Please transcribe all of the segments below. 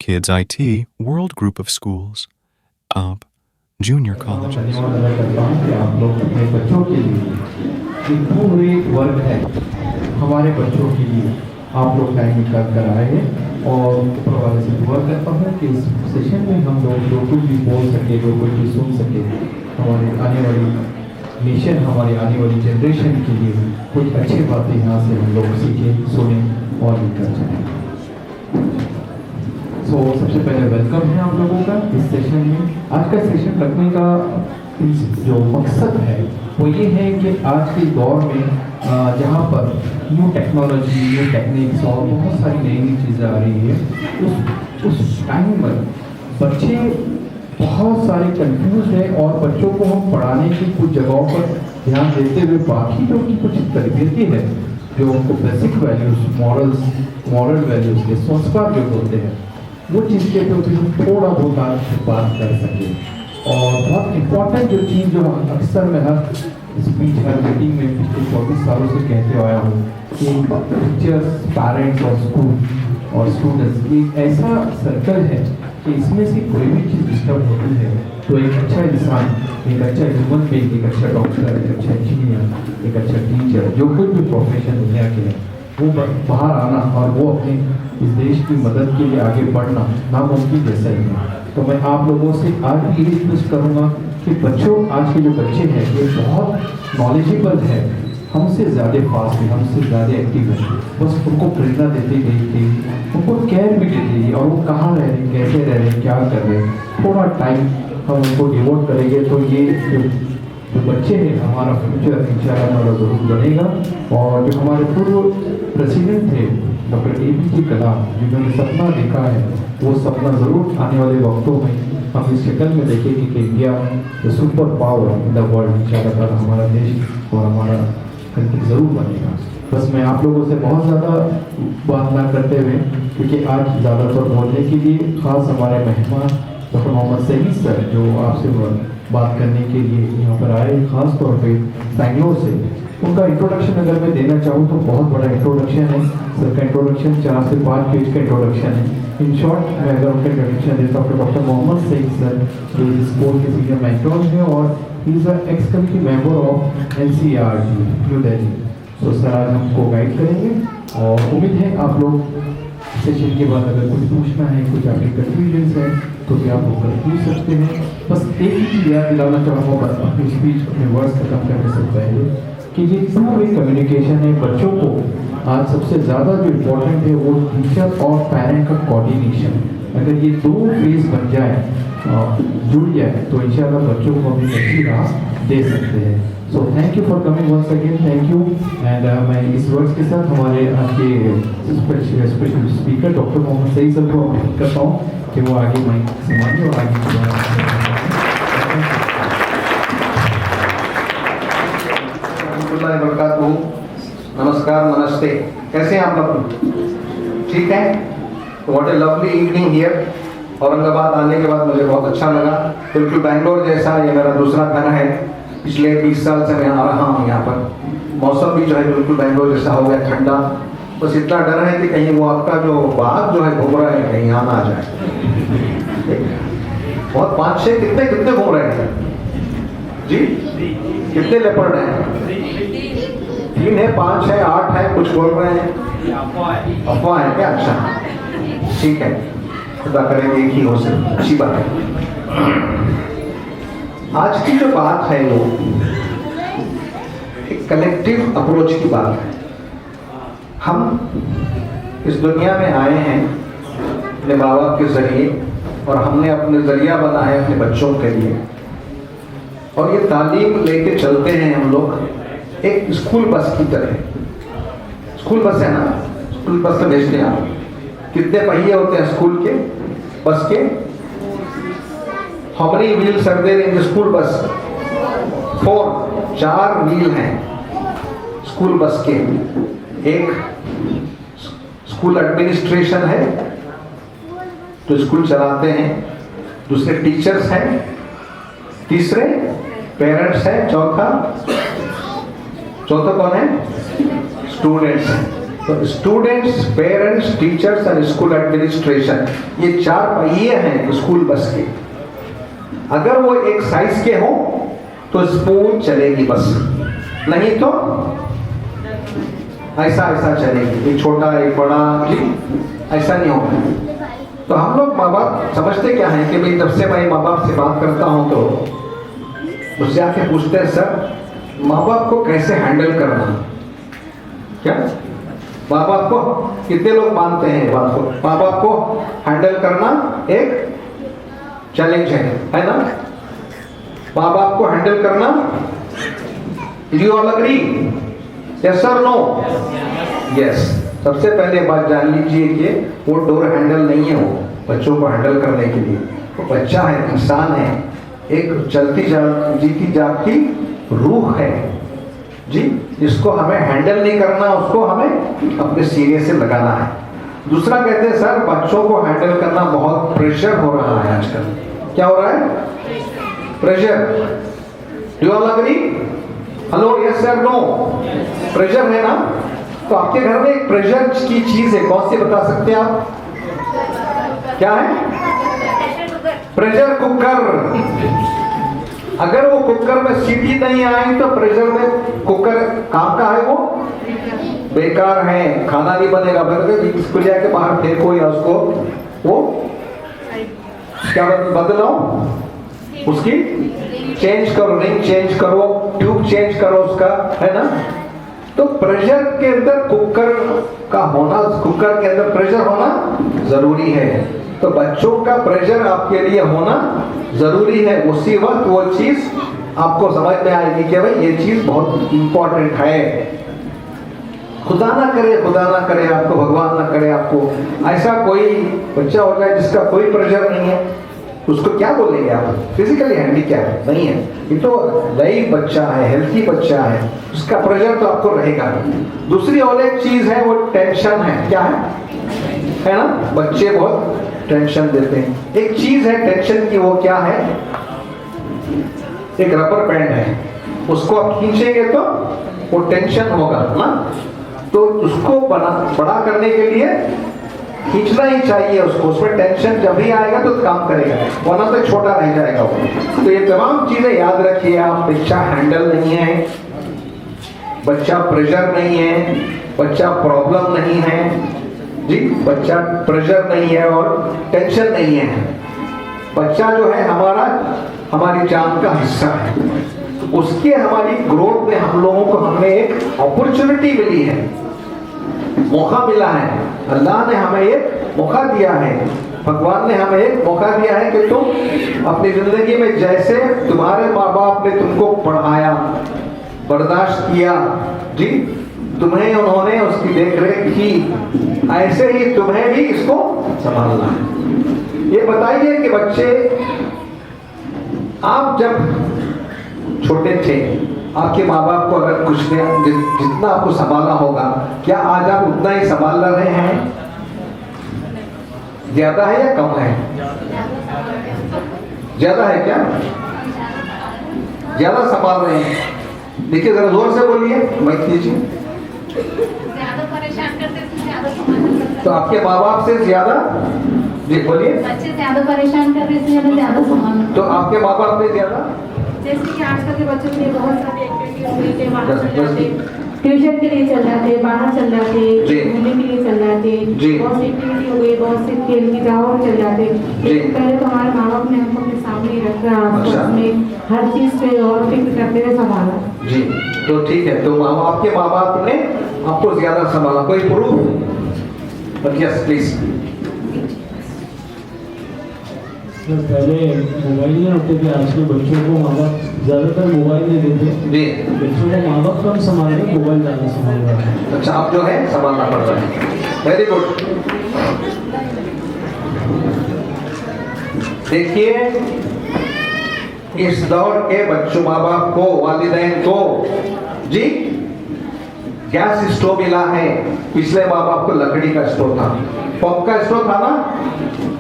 Kids IT World Group of Schools, आप junior colleges. आप लोग अपने बच्चों के लिए जितना भी वर्क है हमारे बच्चों के लिए आप लोग टाइम निकाल कर आए हैं और ऊपर वाले से दुआ करता हूँ कि इस सेशन में हम लोग जो कुछ भी बोल सके, जो कुछ भी सुन सके, हमारी आने वाली नेशन, हमारी आने वाली जनरेशन के लिए कुछ अच्छी बातें यहाँ से हम लोग सीखें, सुनें और भी कर सकें। सबसे पहले वेलकम है आप लोगों का इस सेशन में। आज का सेशन रखने का जो मकसद है वो ये है कि आज के दौर में जहाँ पर न्यू टेक्नोलॉजी, न्यू टेक्निक्स और बहुत सारी नई नई चीज़ें आ रही है, उस टाइम में बच्चे बहुत सारे कंफ्यूज हैं और बच्चों को हम पढ़ाने की कुछ जगहों पर ध्यान देते हुए बाकी जो की कुछ तरबियती है, जो उनको बेसिक वैल्यूज, मॉरल वैल्यूज के संस्कार जो होते हैं, वो चीज़ के ऊपर हम थोड़ा बहुत आज बात कर सकें। और बहुत इम्पोर्टेंट जो चीज़ जो अक्सर मैं हर स्पीच, हर मीटिंग में पिछले 24 सालों से कहते आया हूँ कि टीचर्स, पेरेंट्स और स्कूल और स्टूडेंट्स एक ऐसा सर्कल है कि इसमें से कोई भी चीज़ डिस्टर्ब होती है तो एक अच्छा इंसान, एक अच्छा ह्यूमन बीइंग, एक अच्छा डॉक्टर, एक अच्छा इंजीनियर, एक अच्छा टीचर, जो कुछ भी प्रोफेशन दुनिया के है, वो बाहर आना और वो अपने इस देश की मदद के लिए आगे बढ़ना नामुमकिन जैसा ही है। तो मैं आप लोगों से आज भी यही रिक्वेस्ट करूँगा कि बच्चों, आज के जो बच्चे हैं ये बहुत नॉलेजेबल है, हमसे ज़्यादा फास्ट है, हमसे ज़्यादा एक्टिव है। बस उनको प्रेरणा देते गई, उनको केयर भी देते गई और वो कहाँ रह रहे हैं, कैसे रह रहे हैं, क्या कर रहे हैं, थोड़ा टाइम हम उनको डिवोट करेंगे तो ये जो बच्चे हैं हमारा फ्यूचर इंशाअल्लाह हमारा ज़रूर बनेगा। और जो हमारे पूर्व प्रेसिडेंट थे डॉक्टर APJ कलाम, जिन्होंने सपना देखा है, वो सपना ज़रूर आने वाले वक्तों में हम इस शक्ल में देखेंगे कि India the super power in the world, इंशाअल्लाह हमारा देश और हमारा कंट्री ज़रूर बनेगा। बस मैं आप लोगों से बहुत ज़्यादा बात ना करते हुए, क्योंकि आज ज़्यादातर बोलने के लिए ख़ास हमारे मेहमान डॉक्टर मोहम्मद सईद सर जो आपसे बात करने के लिए यहाँ पर आए, ख़ास तौर पे बेंगलोर से, उनका इंट्रोडक्शन अगर मैं देना चाहूँ तो बहुत बड़ा इंट्रोडक्शन है सर का। इंट्रोडक्शन 4 से 5 पेज का इंट्रोडक्शन है। इन शॉर्ट मैं अगर उनका इंट्रोडक्शन देता हूँ तो डॉक्टर मोहम्मद सईद सर जो इस स्कूल के सीनियर मेंटर हैं और he is x committee member of NCERT new Delhi. तो सर आज हमको गाइड करेंगे और उम्मीद है आप लोग सेशन के बाद अगर कुछ पूछना है, कुछ आपके कन्फ्यूजन्स है तो भी आप लोग पूछ सकते हैं। बस एक ही चीज़ याद दिलाना चाहूँगा अपनी स्पीच, अपने वर्ड्स खत्म करने से पहले कि ये टू वे कम्युनिकेशन है। बच्चों को आज सबसे ज़्यादा जो इम्पोर्टेंट है वो टीचर और पेरेंट का कोऑर्डिनेशन। अगर ये दो फेज बन जाए, जुड़ जाए, तो इंशाल्लाह बच्चों को हम अच्छी राह दे सकते हैं। So thank you for coming once again, thank you. And मैं इस वर्ड्स के साथ हमारे आज के special speaker doctor Mohammad Saeed sir को अपील करता हूँ कि वो आगे माइक संभालिए और आगे नमस्कार, नमस्ते, कैसे हैं आप लोग? ठीक है। What A lovely evening here. Aurangabad आने के बाद मुझे बहुत अच्छा लगा, बिल्कुल बैंगलोर जैसा। ये मेरा दूसरा घर है, पिछले 20 साल से मैं आ रहा हूँ यहाँ पर। मौसम भी जो है बिल्कुल बैंगलोर जैसा हो गया, ठंडा। बस इतना डर है कि कहीं वो आपका जो बाग जो है घूम रहा है कहीं यहाँ ना आ जाए। बहुत 5-6 कितने घूम रहे हैं जी? कितने लेपर्ड हैं? 3 है, 5 है, 8 है, कुछ बोल रहे हैं अफवाह है क्या? अच्छा, ठीक है, खुदा करेंगे एक ही हो सके, अच्छी बात है। आज की जो बात है वो एक कलेक्टिव अप्रोच की बात है। हम इस दुनिया में आए हैं अपने माँ बाप के जरिए और हमने अपने जरिया बना है अपने बच्चों के लिए, और ये तालीम लेके चलते हैं हम लोग एक स्कूल बस की तरह। स्कूल बस है ना, स्कूल बस से भेजते हैं आप। कितने पहिए होते हैं स्कूल के, बस के? How many wheels are there in the school bus? 4 wheel हैं स्कूल बस के। एक स्कूल एडमिनिस्ट्रेशन है जो स्कूल चलाते हैं, दूसरे टीचर्स हैं, तीसरे पेरेंट्स हैं, चौथा कौन है? स्टूडेंट्स हैं। तो students, parents, teachers and school administration, ये 4 पहिए हैं स्कूल बस के। अगर वो एक साइज के हो तो स्मूथ चलेगी बस, नहीं तो ऐसा ऐसा चलेगी, एक छोटा एक बड़ा, जी ऐसा नहीं होगा। तो हम लोग माँ बाप समझते क्या है कि भाई, जब से मैं माँ बाप से बात करता हूँ तो मुझसे आके पूछते हैं, सर माँ बाप को कैसे हैंडल करना, क्या माँ बाप को, कितने लोग मानते हैं बात को, माँ बाप को हैंडल करना एक चैलेंज है ना? माँ बाप को हैंडल करना, यू ऑल अग्री? यस और नो? यस। सबसे पहले बात जान लीजिए कि वो डोर हैंडल नहीं है, वो बच्चों को हैंडल करने के लिए। वो बच्चा है, इंसान है, एक चलती जीती जागती रूह है जी, जिसको हमें हैंडल नहीं करना, उसको हमें अपने सीने से लगाना है। दूसरा कहते हैं, सर बच्चों को हैंडल करना बहुत प्रेशर हो रहा है आजकल। क्या हो रहा है? Pressure. Do all agree? Hello, yes sir, no? Pressure है ना? तो आपके घर में एक प्रेशर की चीज है, कौन सी बता सकते हैं आप? क्या है? Pressure cooker. अगर वो कुकर में सीटी नहीं आई तो प्रेशर में कुकर काम का है, वो बेकार है, खाना नहीं बनेगा। इसको जाके बाहर फेंको या उसको वो क्या बदलो, उसकी चेंज करो, रिंग चेंज करो, ट्यूब चेंज करो उसका, है ना? तो प्रेशर के अंदर कुकर का होना, कुकर के अंदर प्रेशर होना जरूरी है। तो बच्चों का प्रेशर आपके लिए होना जरूरी है। उसी वक्त वो चीज आपको समझ में आएगी कि भाई ये चीज बहुत इंपॉर्टेंट है। खुदा ना करे आपको, भगवान ना करे आपको ऐसा कोई बच्चा हो जाए जिसका कोई प्रेशर नहीं है, उसको क्या बोलेंगे आप? फिजिकली हैंडीकैप नहीं है, ये तो लाइव बच्चा है, हेल्थी बच्चा है, उसका प्रेशर तो आपको रहेगा। दूसरी और एक चीज है, वो टेंशन है। क्या है ना? बच्चे बहुत टेंशन देते हैं। एक चीज है टेंशन की, वो क्या है? एक रबर बैंड है, उसको आप खींचेंगे तो वो टेंशन होगा ना, तो उसको बड़ा करने के लिए खींचना ही चाहिए उसको, उसमें टेंशन जब भी आएगा तो काम करेगा, वरना तो छोटा रह जाएगा वो। तो ये तमाम चीजें याद रखिए आप। बच्चा हैंडल नहीं है, बच्चा प्रेशर नहीं है, बच्चा प्रॉब्लम नहीं है जी, बच्चा प्रेशर नहीं है और टेंशन नहीं है। बच्चा जो है हमारी जान का हिस्सा है। उसके हमारी ग्रोथ में हम लोगों को हमें एक अपॉर्चुनिटी मिली है, मौका मिला है। अल्लाह ने हमें एक मौका दिया है, भगवान ने हमें एक मौका दिया है कि तुम अपनी जिंदगी में जैसे तुम्हारे माँ बाप ने तुमको पढ़ाया, बर्दाश्त किया जी, तुम्हें उन्होंने उसकी देख रेख की, ऐसे ही तुम्हें भी इसको संभालना है। ये बताइए कि बच्चे, आप जब छोटे थे, आपके माँ बाप को अगर कुछ जितना आपको संभाला होगा, क्या आज आप उतना ही संभाल रहे हैं? ज्यादा है या कम है? ज्यादा है क्या? ज्यादा संभाल रहे हैं? देखिए जरा जोर से बोलिए, माइक लीजिए। ज्यादा परेशान करते थे, ज्यादा संभालना। तो आपके माँ बाप से ज्यादा, जी बोलिए। बच्चे ज्यादा परेशान कर रहे थे, ज्यादा संभालना। तो आपके माँ बाप से ज्यादा, जैसे कि आजकल के बच्चों के लिए बहुत सारी एक्टिविटी हो गई है, बाहर चल जाते, ट्यूशन के लिए चल जाते, बाहर चल जाते, घूमने के लिए चल जाते, बहुत सी एक्टिविटी हो गई, बहुत से खेल की जगहों चल जाते। लेकिन पहले तो हमारे माँ बाप ने हमको अपने सामने ही रखा, उसमें हर चीज पे और फिक्र करते हुए संभाला जी। तो ठीक है, तो आपके माँ बाप ने आपको ज्यादा संभाला, कोई प्रूफ? Yes please. पहले मोबाइल नहीं होते थे, आज के बच्चों को माँ बाप ज्यादातर मोबाइल नहीं देते जी, बच्चों को माँ बाप कम संभाल रहे, मोबाइल ज्यादा संभाल रहा है। अच्छा, आप जो है संभालना पड़ रहा है। Very good. देखिए, इस दौर के बच्चों, माँ बाप को, वालिदैन को जी गैस स्टोव मिला है। पिछले माँ बाप को लकड़ी का स्टोव था, पंप का स्टोव था ना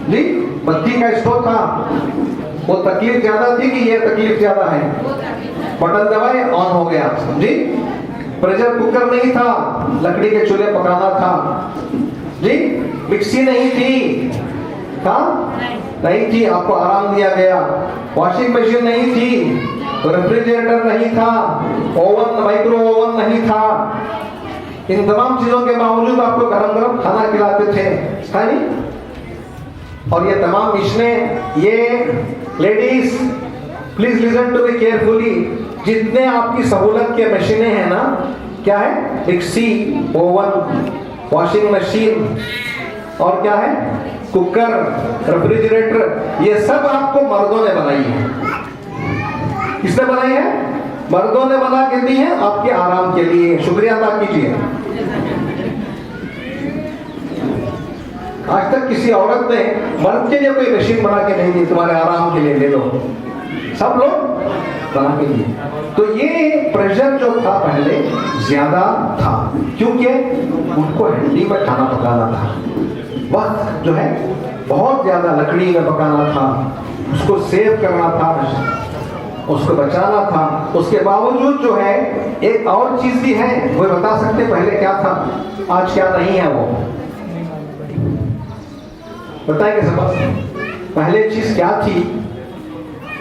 जी, बत्ती का स्टोव था। वो तकलीफ ज्यादा थी कि ये तकलीफ ज्यादा है? बटन दबाए ऑन हो गया जी। प्रेशर कुकर नहीं था, लकड़ी के चूल्हे पकाना था जी, मिक्सी नहीं थी, था नहीं थी, आपको आराम दिया गया। वॉशिंग मशीन नहीं थी, रेफ्रिजरेटर नहीं था, ओवन माइक्रो ओवन नहीं था, इन तमाम चीजों के बावजूद आपको गरम गरम खाना खिलाते थे, है नहीं? और ये तमाम मशीनें, ये ladies please listen to me carefully, जितने आपकी सहूलत के मशीनें हैं ना, क्या है? मिक्सी, ओवन, वॉशिंग मशीन और क्या है? कुकर, रेफ्रिजरेटर, ये सब आपको मर्दों ने बनाई है। किसने बनाई है? मर्दों ने बना के दी है आपके आराम के लिए। शुक्रिया अदा कीजिए। आज तक किसी औरत ने मर्द के लिए कोई मशीन बना के नहीं दी, तुम्हारे आराम के लिए ले लो, सब लोग बना के लिए। तो ये प्रेशर जो था पहले ज्यादा था, क्योंकि उनको हंडी में खाना पकाना था, वक्त जो है बहुत ज्यादा लकड़ी में पकाना था, उसको सेव करना था, उसको बचाना था। उसके बावजूद जो है एक और चीज भी है, वो बता सकते पहले क्या था, आज क्या नहीं है, वो बताइए सबक। पहले चीज क्या थी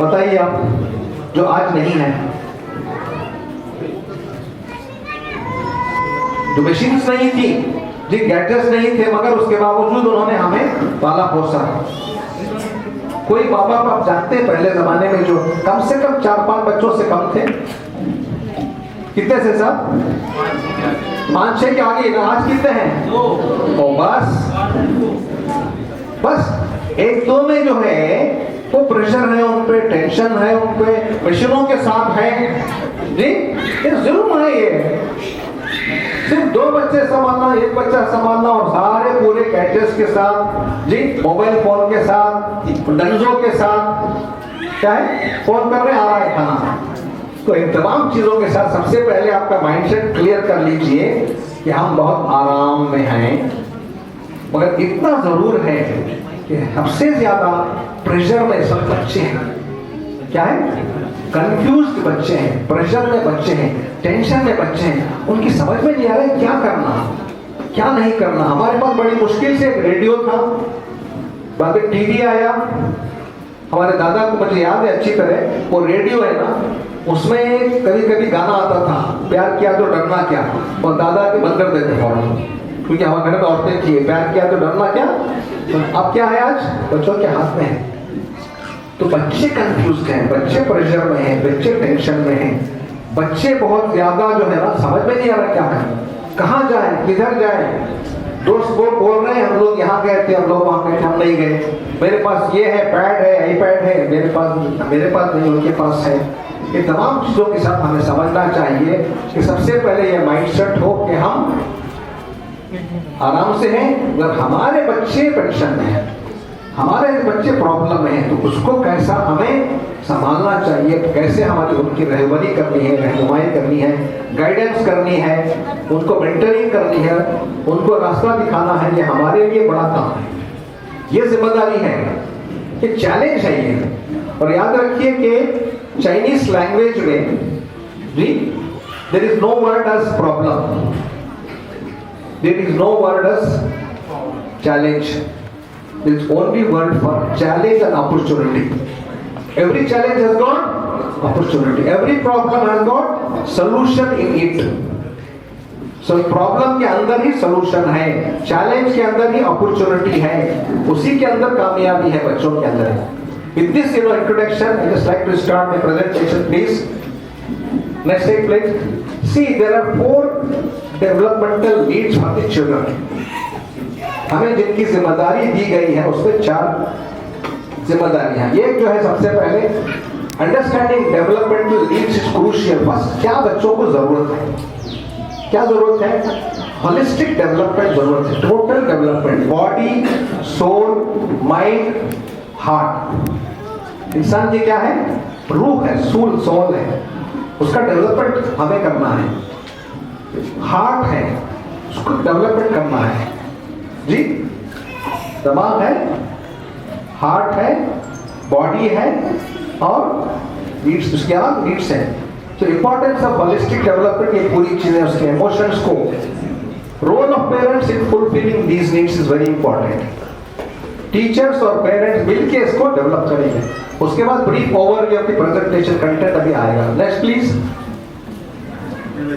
बताइए आप, जो आज नहीं है? जो मशीन्स नहीं थी जी, गैजेट्स नहीं थे, मगर उसके बावजूद उन्होंने हमें पाला पोसा। कोई माँ बाप आप जानते हैं पहले जमाने में जो कम से कम 4-5 बच्चों से कम थे? कितने से साहब? 5-6 के आगे ना, आज कितने हैं? ओ बस 1-2 में जो है वो प्रेशर है उन पे, टेंशन है उन पे, मशीनों के साथ है जी, ये जुल्म है। ये सिर्फ 2 बच्चे संभालना, 1 बच्चा संभालना और सारे पूरे गैजेट्स के साथ जी, मोबाइल फोन के साथ, डंजों के साथ, क्या है? फोन कर रहे, आ रहा है खाना। तो इन तमाम चीजों के साथ सबसे पहले आपका माइंडसेट क्लियर कर लीजिए कि हम बहुत आराम में हैं, मगर इतना जरूर है कि सबसे ज्यादा प्रेशर में सब बच्चे हैं। क्या है? कंफ्यूज्ड बच्चे हैं, प्रेशर में बच्चे हैं, टेंशन में बच्चे हैं, उनकी समझ में नहीं आ रहा है क्या करना क्या नहीं करना। हमारे पास बड़ी मुश्किल से एक रेडियो था, बाद में टीवी आया। हमारे दादा को मुझे याद है अच्छी तरह, वो रेडियो है ना, उसमें कभी कभी गाना आता था, प्यार किया तो डरना क्या, और दादा के बंद कर देते फौरन, क्योंकि हमारे घर में औरतें थी, प्यार किया तो डरना क्या। तो अब क्या है, आज बच्चों के हाथ में है। तो बच्चे कंफ्यूज हैं, बच्चे प्रेशर में हैं, बच्चे टेंशन में हैं, बच्चे बहुत ज्यादा जो है ना समझ में नहीं आ रहा क्या है, कहाँ जाए, किधर जाए। दोस्त वो बोल रहे हैं हम लोग यहाँ गए थे, हम लोग वहाँ गए थे, हम नहीं गए, मेरे पास ये है, पैड है, आईपैड है, मेरे पास नहीं, उनके पास है। ये तमाम चीजों के साथ हमें समझना चाहिए कि सबसे पहले ये माइंडसेट हो कि हम आराम से हैं, अगर हमारे बच्चे टेंशन में हैं, हमारे बच्चे प्रॉब्लम में हैं, तो उसको कैसा हमें संभालना चाहिए, कैसे हमारी उनकी रहबरी करनी है, रहनुमाई करनी है, गाइडेंस करनी है, उनको मेंटरिंग करनी है, उनको रास्ता दिखाना है, ये हमारे लिए बड़ा काम है, ये जिम्मेदारी है, ये चैलेंज है ये। और याद रखिए कि चाइनीज लैंग्वेज में जी there is no word as problem, there is no word as challenge, there is only word for challenge and opportunity. Every challenge has got opportunity, every problem has got solution in it. So problem के अंदर ही solution है, challenge के अंदर ही opportunity है, उसी के अंदर कामयाबी है बच्चों के अंदर। With this introduction, I just like to start my presentation, please. Next slide, please. See, there are 4 developmental needs for the children. हमें जिनकी जिम्मेदारी दी गई है उसमें 4 जिम्मेदारियां। एक जो है सबसे पहले understanding developmental needs is crucial. First, क्या बच्चों को जरूरत है, क्या जरूरत है? होलिस्टिक डेवलपमेंट जरूरत है, total development, body, soul, mind, heart. इंसान की क्या है? रूह है, सोल है, उसका डेवलपमेंट हमें करना है। हार्ट है, उसको डेवलपमेंट करना है जी। दिमाग है, हार्ट है, बॉडी है और नीड्स, उसके अलावा नीड्स है। तो इंपॉर्टेंस ऑफ होलिस्टिक डेवलपमेंट, ये पूरी चीजें उसके इमोशंस को role of parents in fulfilling these needs is very important. Teachers और पेरेंट्स मिलके इसको डेवलप करेंगे। उसके बाद brief overview of the presentation content अभी आएगा। Next please.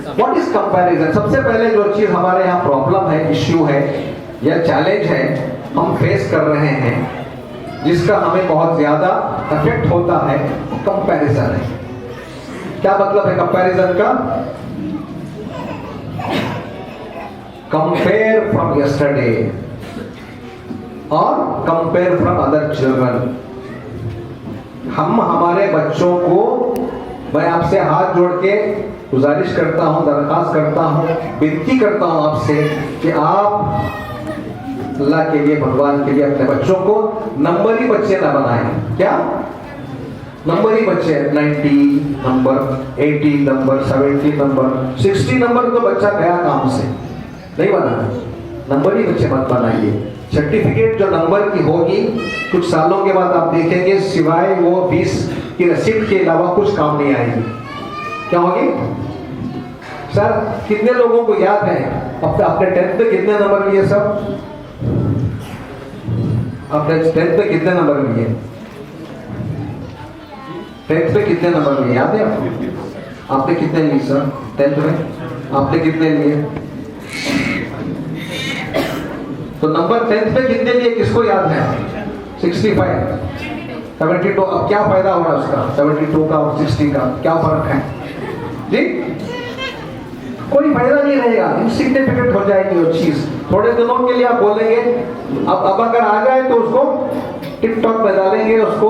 What is comparison? सबसे पहले जो चीज हमारे यहाँ प्रॉब्लम है, इश्यू है या चैलेंज है, हम फेस कर रहे हैं, जिसका हमें बहुत ज्यादा इफेक्ट होता है, कंपैरिजन है। क्या मतलब है कंपैरिजन का? कंपेयर फ्रॉम यस्टरडे और कंपेयर फ्रॉम अदर चिल्ड्रन। हम हमारे बच्चों को, मैं आपसे हाथ जोड़ के गुजारिश करता हूं, दरखास्त करता हूं, विनती करता हूं आपसे कि आप अल्लाह के लिए, भगवान के लिए अपने बच्चों को नंबरी बच्चे ना बनाएं। क्या नंबरी बच्चे? 90 नंबर, 80 नंबर, 70 नंबर, 60 नंबर तो बच्चा गया काम से, नहीं बनाना। नंबरी बच्चे मत बनाइए। सर्टिफिकेट जो नंबर की होगी, कुछ सालों के बाद आप देखेंगे सिवाय वो फीस की रसीद के अलावा कुछ काम नहीं आएगी। क्या होगी? सर कितने लोगों को याद है अपने 10th में कितने नंबर लिए? सब अपने 10th में कितने नंबर लिए? 10th में कितने नंबर लिए याद है आपको? आपने कितने लिए सर 10th में? आपने कितने लिए? तो नंबर 10th में कितने लिए किसको याद है? 65, 72। अब क्या फायदा हो रहा है उसका? 72 का और 60 का क्या फर्क है जी? कोई फायदा नहीं रहेगा, इनसिग्निफिकेंट हो जाएगी वो चीज। थोड़े दिनों के लिए आप बोलेंगे, अब अगर आ जाए तो उसको टिकटॉक पे डालेंगे, उसको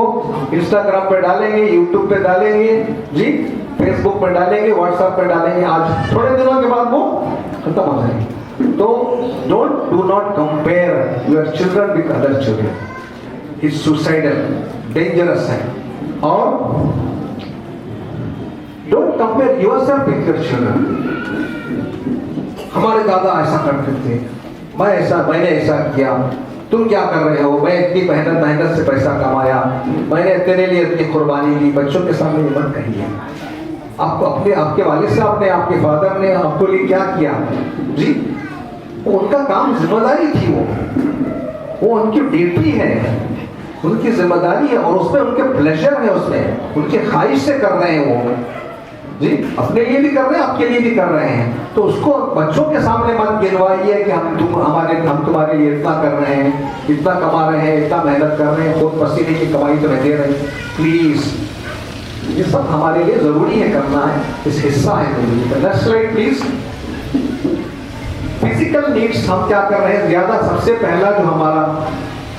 इंस्टाग्राम पे डालेंगे, यूट्यूब पे डालेंगे जी, फेसबुक पे डालेंगे, व्हाट्सएप पे डालेंगे। आज थोड़े दिनों के बाद वो खत्म हो जाएंगे। तो do not compare your children with other children. It's suicidal, dangerous है। और don't compare yourself with your children. हमारे दादा ऐसा करते थे, मैंने ऐसा किया, तुम क्या कर रहे हो? मैं इतनी मेहनत से पैसा कमाया, मैंने तेरे लिए इतनी कुर्बानी दी। बच्चों के सामने ये मत कहिए। आपको आपके वालिद साहब ने, आपके फादर ने आपको लिए क्या किया जी? उनका काम, जिम्मेदारी थी, वो उनकी ड्यूटी है, उनकी जिम्मेदारी है, और उसमें उनके प्लेजर है, उसमें उनकी ख्वाहिश से कर रहे हैं वो जी। अपने लिए भी कर रहे हैं, आपके लिए भी कर रहे हैं। तो उसको बच्चों के सामने मत गिनवाइए कि हम तुम्हारे लिए इतना कर रहे हैं, इतना कमा रहे हैं, इतना मेहनत कर रहे हैं, खुद पसीने की कमाई तुम्हें दे रहे हैं। प्लीज, ये सब हमारे लिए जरूरी है करना है, इस हिस्सा है जिंदगी का। Next slide please. Physical needs हम क्या कर रहे हैं? ज्यादा सबसे पहला जो हमारा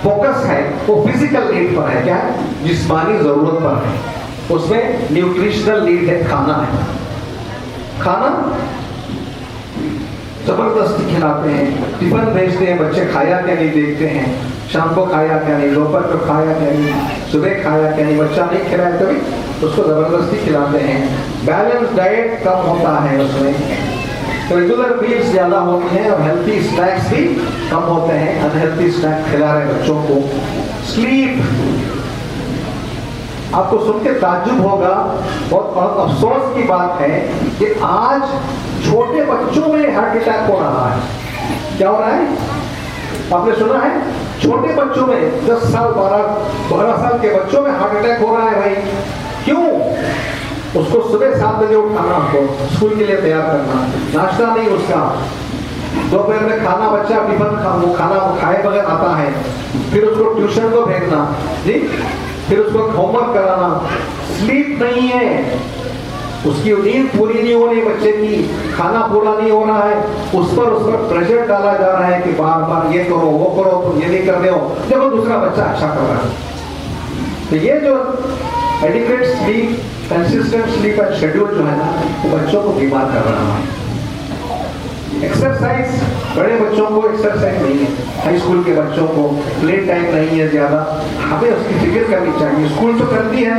फोकस है वो फिजिकल नीड पर है। क्या है? जिस्मानी जरूरत पर है। उसमें न्यूट्रिशनल नीड है, खाना है। खाना जबरदस्ती खिलाते हैं, टिफिन भेजते हैं, बच्चे खाया क्या नहीं देखते हैं, शाम को खाया क्या नहीं, दोपहर को खाया क्या नहीं, सुबह खाया क्या नहीं, बच्चा नहीं खिलाया कभी, उसको जबरदस्ती खिलाते हैं। बैलेंस डाइट कम होता है उसमें, रेगुलर मील्स ज्यादा होती हैं और हेल्थी स्नैक्स भी कम होते हैं। अनहेल्थी स्नैक्स खिला रहे बच्चों को। स्लीप, आपको सुन के ताज्जुब होगा, बहुत अफसोस की बात है कि आज छोटे बच्चों में हार्ट अटैक हो रहा है। क्या हो रहा है? आपने सुना है? छोटे बच्चों में 10 साल 12 साल के बच्चों में हार्ट अटैक हो रहा है। भाई क्यों? उसको सुबह 7 बजे उठाना, आपको स्कूल के लिए तैयार करना, नाश्ता नहीं उसका, दोपहर में खाना, बच्चा टिफिन वो खाना वो खाए बगैर आता है, फिर उसको ट्यूशन को भेजना जी, फिर उसको होमवर्क कराना। स्लीप नहीं है, उसकी नींद पूरी नहीं हो रही बच्चे की, खाना पूरा नहीं हो रहा है, उस पर प्रेशर डाला जा रहा है कि बार बार ये करो वो करो, तुम ये नहीं कर रहे हो, देखो दूसरा बच्चा अच्छा कर रहा है। तो ये जो adequate sleep, consistent sleep and schedule जो है ना, वो बच्चों को बीमार कर रहा है। एक्सरसाइज, बड़े बच्चों को एक्सरसाइज नहीं है, हाई स्कूल के बच्चों को प्ले टाइम नहीं है ज्यादा, हमें उसकी फिक्र करनी चाहिए। स्कूल तो करती है,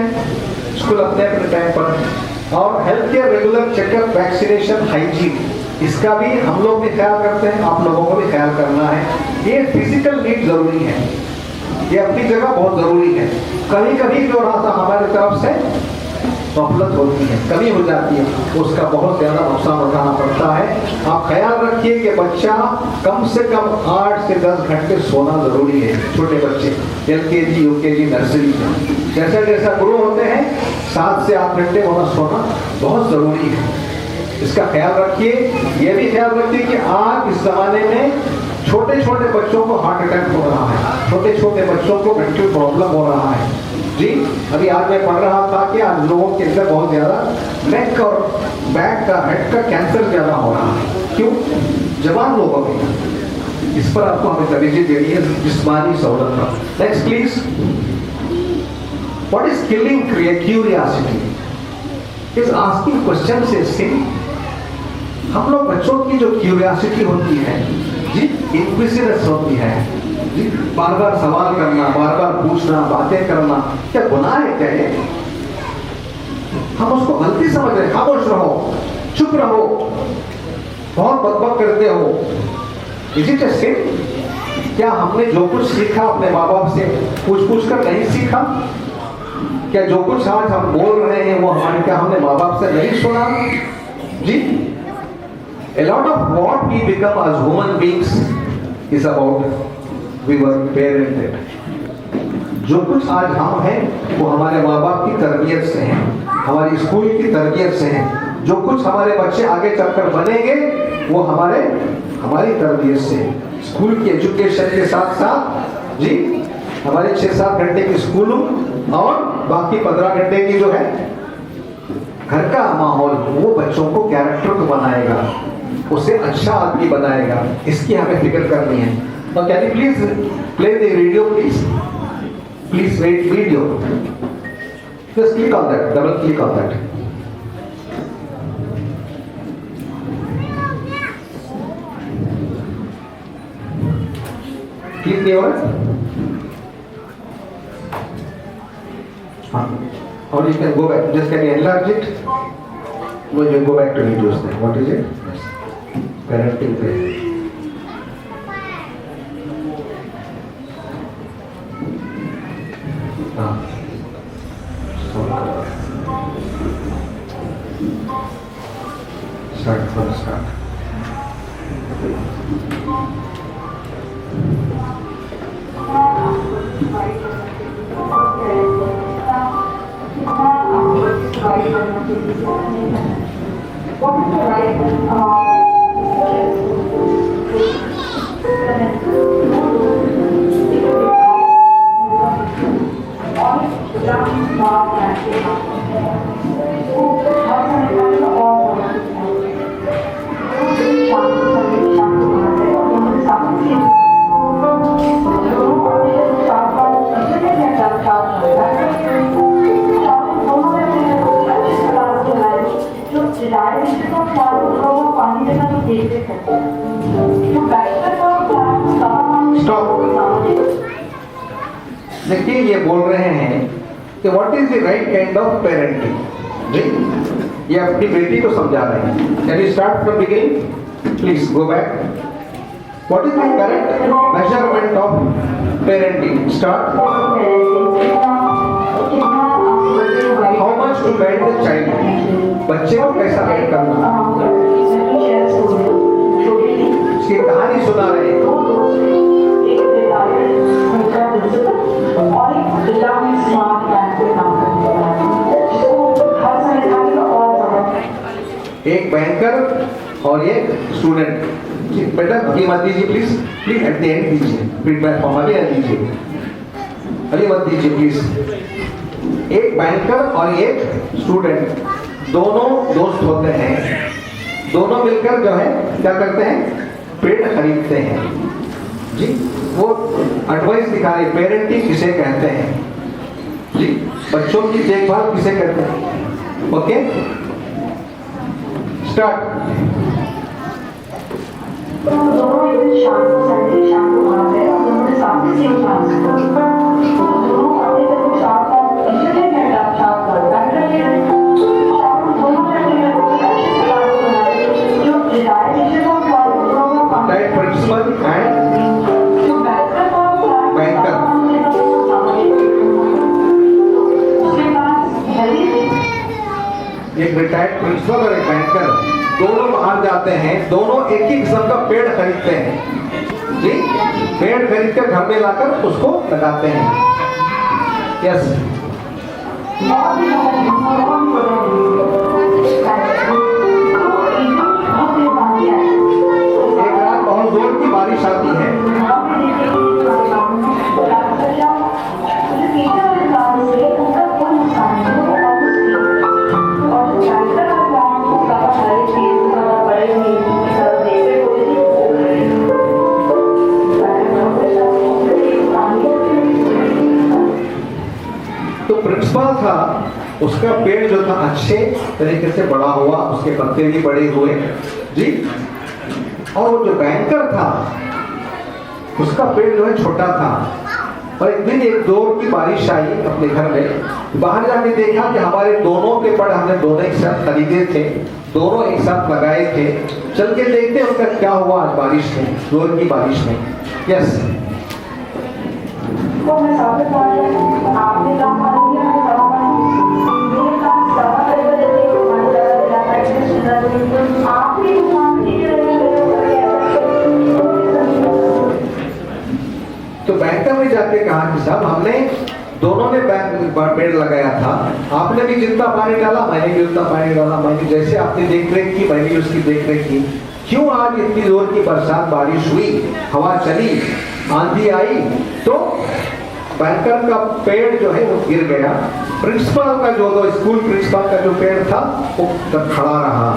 स्कूल अपने टाइम पर। और health care, regular checkup, vaccination, hygiene, इसका भी हम लोग भी ख्याल करते हैं, आप लोगों को भी ख्याल करना है। ये फिजिकल नीड जरूरी है, ये अपनी जगह बहुत जरूरी है। कभी कभी जो रहा था हमारे तरफ से गफलत होती है, कमी हो जाती है, उसका बहुत ज़्यादा नुकसान उठाना पड़ता है। आप ख्याल रखिए कि बच्चा कम से कम 8 से 10 घंटे सोना ज़रूरी है। छोटे बच्चे LKG UKG नर्सरी में जैसा जैसा ग्रो होते हैं 7 से 8 घंटे सोना बहुत ज़रूरी है। इसका ख्याल रखिए। ये भी ख्याल रखिए कि आज इस ज़माने में छोटे छोटे बच्चों को हार्ट अटैक हो रहा है, छोटे छोटे बच्चों को मेंटल प्रॉब्लम हो रहा है। जी अभी आज मैं पढ़ रहा था कि आज लोगों के अंदर बहुत ज़्यादा नेक और बैक का हेड का कैंसर ज़्यादा हो रहा है। क्यों? जवान लोगों में। इस पर आपको हमें तवज्जो देनी है, जिस्मानी सहूलत पर। Next please. What is killing curiosity? Is asking question से सिन। हम लोग बच्चों की जो क्यूरियोसिटी होती है जी, इंक्विजिटिवनेस होती है जी, बार बार सवाल करना, बार बार पूछना, बातें करना, क्या गुनाह है क्या ये? हम उसको गलती समझ रहे हैं। खामोश रहो, चुप रहो, बहुत बकबक करते हो। इज इट अ सिन? क्या हमने जो कुछ सीखा अपने माँ बाप से पूछ कर नहीं सीखा? क्या जो कुछ आज हम बोल रहे हैं वो हमारे क्या हमने माँ बाप से नहीं सुना? जी a lot of what we become as human beings is about we were parented. जो कुछ आज हम हैं वो हमारे माँ बाप की तरबियत से है, हमारी स्कूल की तरबियत से है। जो कुछ हमारे बच्चे आगे चलकर बनेंगे वो हमारी तरबियत से। स्कूल की एजुकेशन के साथ साथ जी हमारे 6-7 घंटे की स्कूलिंग और बाकी 15 घंटे की जो है घर का माहौल, वो बच्चों को कैरेक्टर को बनाएगा, उसे अच्छा आदमी बनाएगा। इसकी हमें फिक्र करनी है। तो can you please play the video please wait video, just click on that, double click on that. Click नहीं हो रहा? हाँ, और you can go back, just can you enlarge it? No, you go back to videos then. What is it? Yes. Parenting play. हाँ, start from start. देखिए ये बोल रहे हैं कि what is the right kind of parenting. जी ये अपनी बेटी को समझा रहे हैं। Can you start from beginning please, go back. What is the correct measurement of parenting? Start. How much to guide the child? बच्चे को कैसा गाइड करना? उसकी कहानी सुना रहे हैं। एक बैंकर और एक स्टूडेंट। बेटा अभी मत दीजिए प्लीज एट द एंड दीजिए फीडबैक फॉर्म, अभी दीजिए, अभी मत दीजिए प्लीज। एक बैंकर और एक स्टूडेंट दोनों दोस्त होते हैं। दोनों मिलकर जो है क्या करते हैं? पेड़ खरीदते हैं जी। वो एडवाइस दिखा रही, पेरेंटिंग किसे कहते हैं जी, बच्चों की देखभाल किसे कहते हैं। Okay start. दोनों एक शाम को संडे शाम को वहाँ पे और दोनों ने सामने से उठान दोनों आते थे तो शाम को इंटरनेट में डाल शाम को बैठ रहे हैं शाम को दोनों ने अच्छे से बात बनाई जो डिजायर विषय को डाइट प्रिंसिपल एंड जो बैंकर को बैंकर उसके बाद हेल्दी एक रिटायर्ड प्रिंसिपल और एक बैंकर दोनों बाहर जाते हैं, दोनों एक ही किस्म का पेड़ खरीदते हैं जी, पेड़ खरीद कर घर में लाकर उसको लगाते हैं। यस, एक रात बहुत जोर की बारिश आती है, तो प्रिंसिपल था, उसका पेड़ जो था अच्छे तरीके से बड़ा हुआ, उसके पत्ते भी बड़े हुए जी, और वो जो बैंकर था उसका पेड़ जो है छोटा था। और एक दिन एक जोर की बारिश आई अपने घर में, बाहर जाके देखा कि हमारे दोनों के पेड़ हमने दोनों एक साथ खरीदे थे, दोनों एक साथ लगाए थे, चल के देखते उसका क्या हुआ आज बारिश में, जोर की बारिश में। यस, तो बैंकर ने जाके कहा कि साहब हमने दोनों ने पेड़ लगाया था, आपने भी जितना पानी डाला मैंने भी उतना पानी डाला, मैंने जैसे आपने देख रेख की मैंने भी उसकी देख रेख की, क्यों आज इतनी जोर की बरसात बारिश हुई, हवा चली, आंधी आई, तो बैंकर का पेड़ जो है वो गिर गया, प्रिंसिपल का जो स्कूल प्रिंसिपल का जो पेड़ था वो खड़ा रहा।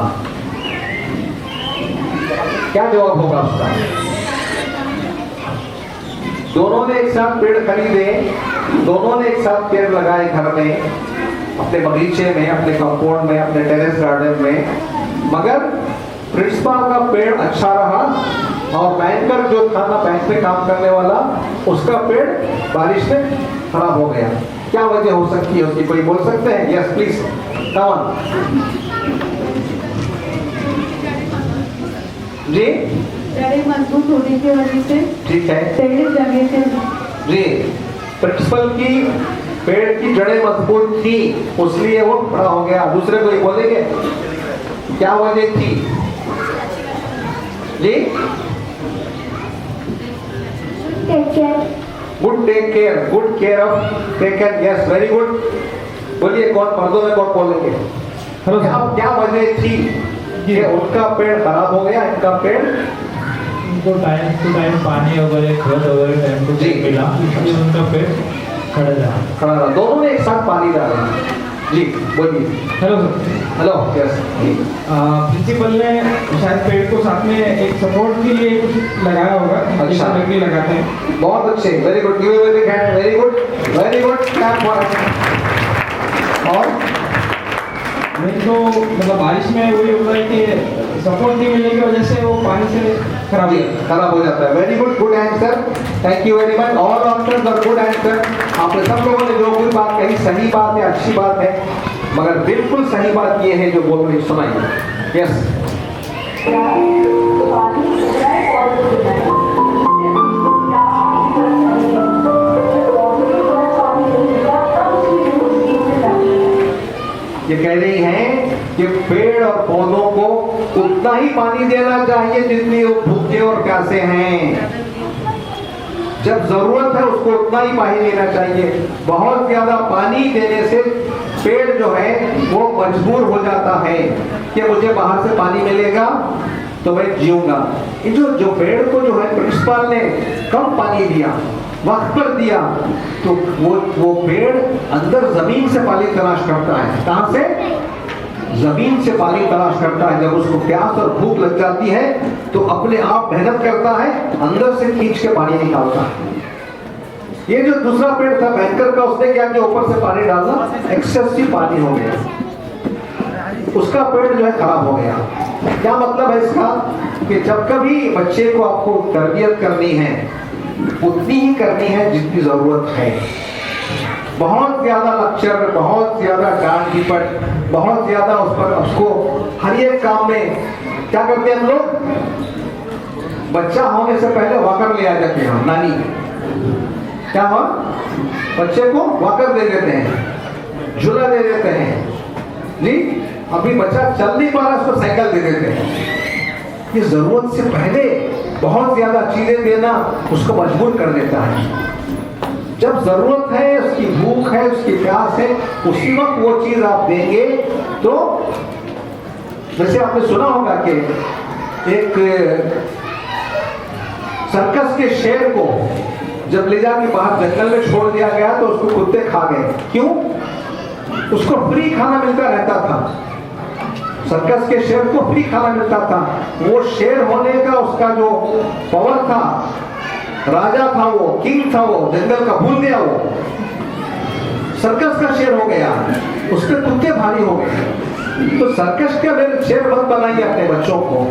क्या जवाब होगा उसका? दोनों ने एक साथ पेड़ खरीदे, दोनों ने एक साथ पेड़ लगाए घर में, अपने बगीचे में, अपने कंपाउंड में, अपने टेरेस गार्डन में, मगर प्रिंसिपल का पेड़ अच्छा रहा और बैंकर जो था ना, बैंक में काम करने वाला, उसका पेड़ बारिश में खराब हो गया। क्या वजह हो सकती है उसकी, कोई बोल सकते हैं? यस प्लीज, कौन जी? जड़ें मजबूत होने की वजह से, ठीक है पेड़ जगह से जी, प्रिंसिपल की पेड़ की जड़ें मजबूत थी इसलिए वो बड़ा हो गया। दूसरे कोई बोलेंगे क्या वजह थी जी? Good take care of taken, yes very good. बोलिए कौन, मर्दों में कौन बोलेंगे? क्या वजह थी कि उनका पेड़ खराब हो गया, इनका पेड़? उनको टाइम टू टाइम पानी वगैरह, खाद वगैरह टाइम टू टाइम मिला, इसलिए उनका पेड़ खड़ा रहा। दोनों ने एक साथ पानी डाला जी। बोलिए। Hello sir. Hello, yes. Principal ने शायद पेड़ को साथ में एक सपोर्ट के लिए कुछ लगाया होगा, अच्छा लगाते हैं। बहुत अच्छे, very good, give a big hand, very good, very good, clap for. और नहीं तो मतलब बारिश में वही होता है कि सपोर्ट नहीं मिलने की वजह से वो पानी से खराब हो जाता है। Very good, good answer, thank you very much, all answers are good answer. आपने सब लोगों ने जो भी बात कही सही बात है, अच्छी बात है, मगर बिल्कुल सही बात ये है जो बोल रही, सुनाइए। यस। ये कह रही हैं कि पेड़ और पौधों को उतना ही पानी देना चाहिए जितनी वो भूखे और प्यासे हैं। जब जरूरत है उसको उतना ही पानी देना चाहिए। बहुत ज्यादा पानी देने से पेड़ जो है वो मजबूर हो जाता है कि मुझे बाहर से पानी मिलेगा तो मैं जीऊंगा। ये जो पेड़ को जो है प्रिंसिपल ने कम पानी दिया, वक्त पर दिया, तो वो पेड़ अंदर जमीन से पानी तलाश करता है। कहां से? जमीन से पानी तलाश करता है। जब उसको प्यास और भूख लग जाती है तो अपने आप मेहनत करता है, अंदर से खींच के पानी निकालता है। ये जो दूसरा पेड़ था बैंकर का, उसने क्या किया, ऊपर से पानी डालना, एक्सेसिव पानी हो गया, उसका पेड़ जो है खराब हो गया। क्या मतलब है इसका? कि जब कभी बच्चे को आपको तरबियत करनी है उतनी ही करनी है जितनी जरूरत है। बहुत ज्यादा लेक्चर, बहुत ज्यादा डांट डिपट, बहुत ज्यादा उस पर उसको हर एक काम में क्या करते हैं हम लोग, बच्चा होने से पहले वॉकर ले आ जाते हैं। नानी क्या हो, बच्चे को वॉकर दे देते हैं, झूला दे देते हैं जी, अभी बच्चा चल नहीं पा रहा, उसको साइकिल दे देते हैं। ये जरूरत से पहले बहुत ज्यादा चीजें देना उसको मजबूर कर देता है। जब जरूरत है, उसकी भूख है, उसकी प्यास है, उसी वक्त वो चीज आप देंगे। तो जैसे आपने सुना होगा कि एक सर्कस के शेर को जब ले जाके बाहर जंगल में छोड़ दिया गया तो उसको कुत्ते खा गए। क्यों? उसको फ्री खाना मिलता रहता था। सर्कस के शेर को फ्री खाना मिलता था। वो शेर होने का उसका जो पावर था, राजा था वो, किंग था वो, जंगल का भूल गया वो, सर्कस का शेर हो गया, उस पर कुत्ते भारी हो गए। तो सर्कस का शेर मत बनाइए अपने बच्चों को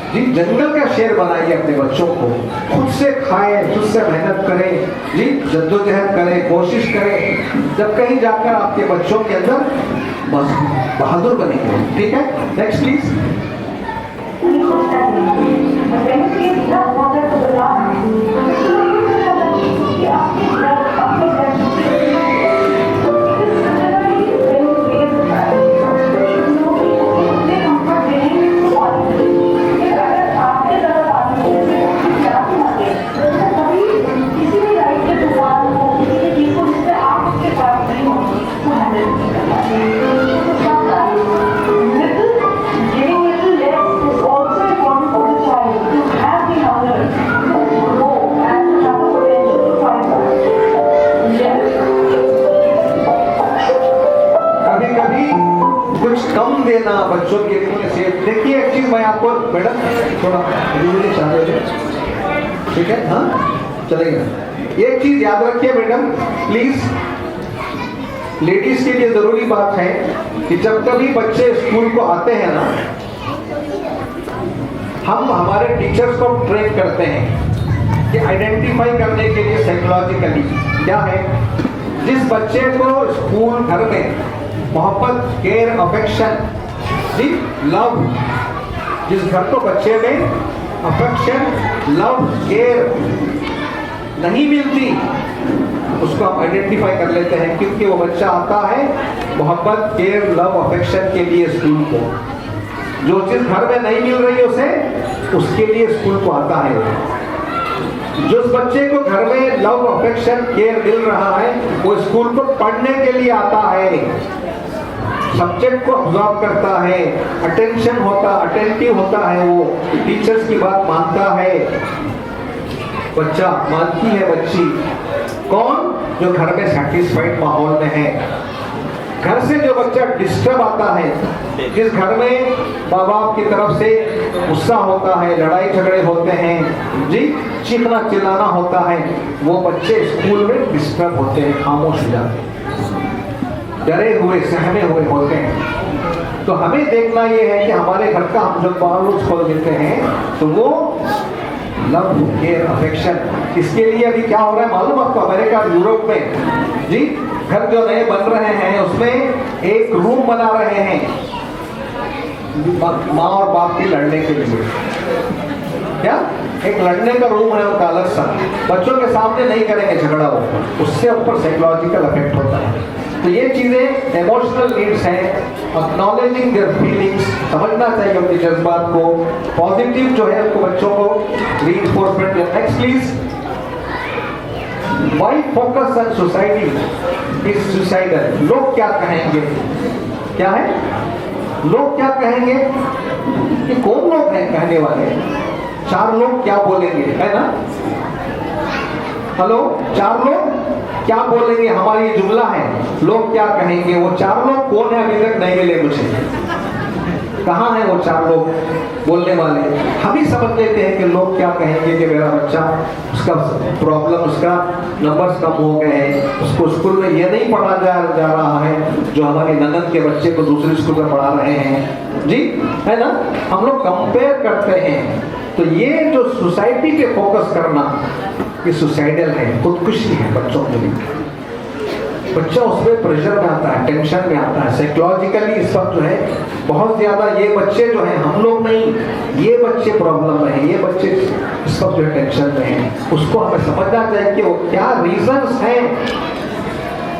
जी, जंगल का शेर बनाइए अपने बच्चों को। खुद से खाए, खुद से मेहनत करें जी, जद्दोजहद करें, कोशिश करें, जब कहीं जाकर आपके बच्चों के अंदर बस बहादुर बनेंगे। ठीक है, नेक्स्ट प्लीज। कम देना बच्चों के लिए से। देखिए एक चीज मैं आपको, मैडम थोड़ा चाह रहे थे, ठीक है, हाँ चलेगा। एक चीज याद रखिए मैडम प्लीज, लेडीज के लिए जरूरी बात है कि जब कभी बच्चे स्कूल को आते हैं ना, हम हमारे टीचर्स को ट्रेन करते हैं कि आइडेंटिफाई करने के लिए साइकोलॉजिकली क्या है। जिस बच्चे को स्कूल घर में मोहब्बत, केयर, अफेक्शन जी, लव, जिस घर को बच्चे में अफेक्शन, लव, केयर नहीं मिलती, उसको हम आइडेंटिफाई कर लेते हैं, क्योंकि वो बच्चा आता है मोहब्बत, केयर, लव, अफेक्शन के लिए स्कूल को। जो चीज घर में नहीं मिल रही उसे, उसके लिए स्कूल को आता है। जिस बच्चे को घर में लव, अफेक्शन, केयर मिल रहा है, वो स्कूल को पढ़ने के लिए आता है, सब्जेक्ट को ऑब्जर्व करता है, अटेंशन होता, अटेंटिव होता है, वो टीचर्स की बात मानता है, बच्चा मानती है बच्ची। कौन? जो घर में सैटिस्फाइड माहौल में है। घर से जो बच्चा डिस्टर्ब आता है, जिस घर में माँ बाप की तरफ से गुस्सा होता है, लड़ाई झगड़े होते हैं जी, चीखना चिल्लाना होता है, वो बच्चे स्कूल में डिस्टर्ब होते हैं, खामोश हो जाते हैं, डरे हुए, सहमे हुए होते हैं। तो हमें देखना ये है कि हमारे घर का हम जब बाहर खोल देते हैं तो वो लव, केयर, अफेक्शन, इसके लिए अभी क्या हो रहा है मालूम आपको? अमेरिका, यूरोप में जी, घर जो नए बन रहे हैं उसमें एक रूम बना रहे हैं माँ और बाप की लड़ने के लिए। क्या? एक लड़ने का रूम है उनका अलग सा, बच्चों के सामने नहीं करेंगे झगड़ा, वो उससे ऊपर साइकोलॉजिकल इफेक्ट होता है। तो ये चीजें इमोशनल नीड्स हैं, एक्नॉलेजिंग देयर फीलिंग्स, समझना चाहिए उनके जज्बात को, पॉजिटिव जो है उनको बच्चों को reinforcement. Next please. Why focus on society is suicidal? लोग क्या कहेंगे? क्या है? लोग क्या कहेंगे? कि कौन लोग हैं कहने वाले? चार लोग क्या बोलेंगे, है ना? हेलो, चार लोग क्या बोलेंगे? हमारी ये जुमला है, लोग क्या कहेंगे। वो चार लोग कौन है अभी तक नहीं मिले मुझे। कहाँ है वो चार लोग बोलने वाले? हम ही समझ लेते हैं कि लोग क्या कहेंगे कि मेरा बच्चा, उसका प्रॉब्लम, उसका नंबर्स कम हो गए हैं, उसको स्कूल में ये नहीं पढ़ा जा रहा है जो हमारी ननद के बच्चे को दूसरे स्कूल में पढ़ा रहे हैं जी, है ना? हम लोग कंपेयर करते हैं। तो ये जो सोसाइटी पे फोकस करना, ये सुसाइडल है, खुदकुशी है बच्चों के लिए। बच्चा उसमें प्रेशर में आता है, टेंशन में आता है, साइकोलॉजिकली इस वक्त जो है बहुत ज्यादा, ये बच्चे जो हैं, हम लोग नहीं, ये बच्चे प्रॉब्लम में हैं, ये बच्चे इस वक्त जो है टेंशन में हैं। उसको हमें समझना चाहिए कि वो क्या रीजंस हैं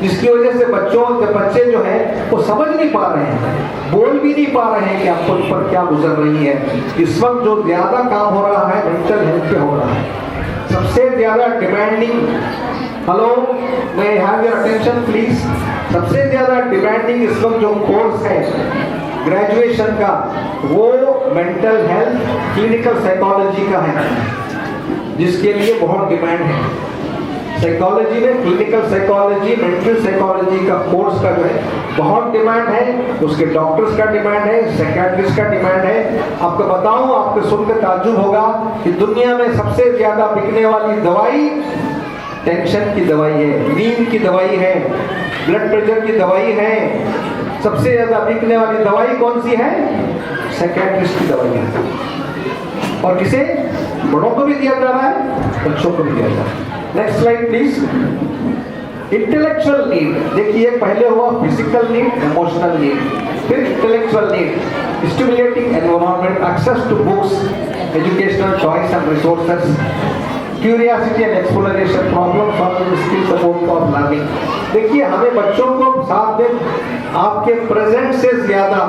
जिसकी वजह से बच्चे जो है वो समझ नहीं पा रहे हैं, बोल भी नहीं पा रहे हैं कि आपको पर क्या गुजर रही है। इस वक्त जो ज्यादा काम हो रहा है मेंटल हेल्थ पे हो रहा है, सबसे ज्यादा डिमांडिंग, हेलो मैं हैव योर अटेंशन प्लीज, सबसे ज्यादा डिमांडिंग इस वक्त जो कोर्स है ग्रेजुएशन का वो मेंटल हेल्थ क्लिनिकल साइकोलॉजी का है, जिसके लिए बहुत डिमांड है। साइकोलॉजी में क्लिनिकल साइकोलॉजी, मेंटल साइकोलॉजी का कोर्स का जो है बहुत डिमांड है, उसके डॉक्टर्स का डिमांड है, साइकियाट्रिस्ट का डिमांड है। आपको बताऊं, आपको सुनकर ताज्जुब होगा कि दुनिया में सबसे ज्यादा बिकने वाली दवाई टेंशन की दवाई है, नींद की दवाई है, ब्लड प्रेशर की दवाई है। सबसे ज्यादा बिकने वाली दवाई कौन सी है? साइकियाट्रिस्ट की दवाई है। और किसे? बड़ों को भी दिया जा रहा है, बच्चों को भी दिया जा रहा है। Next slide please. Intellectual need, देखिए पहले हुआ फिजिकल नीड, इमोशनल नीड, फिर intellectual need, stimulating environment, access to books, educational choice and resources, curiosity and exploration, problem solving skill, support for learning. देखिए हमें बच्चों को साथ में आपके प्रेजेंट से ज्यादा,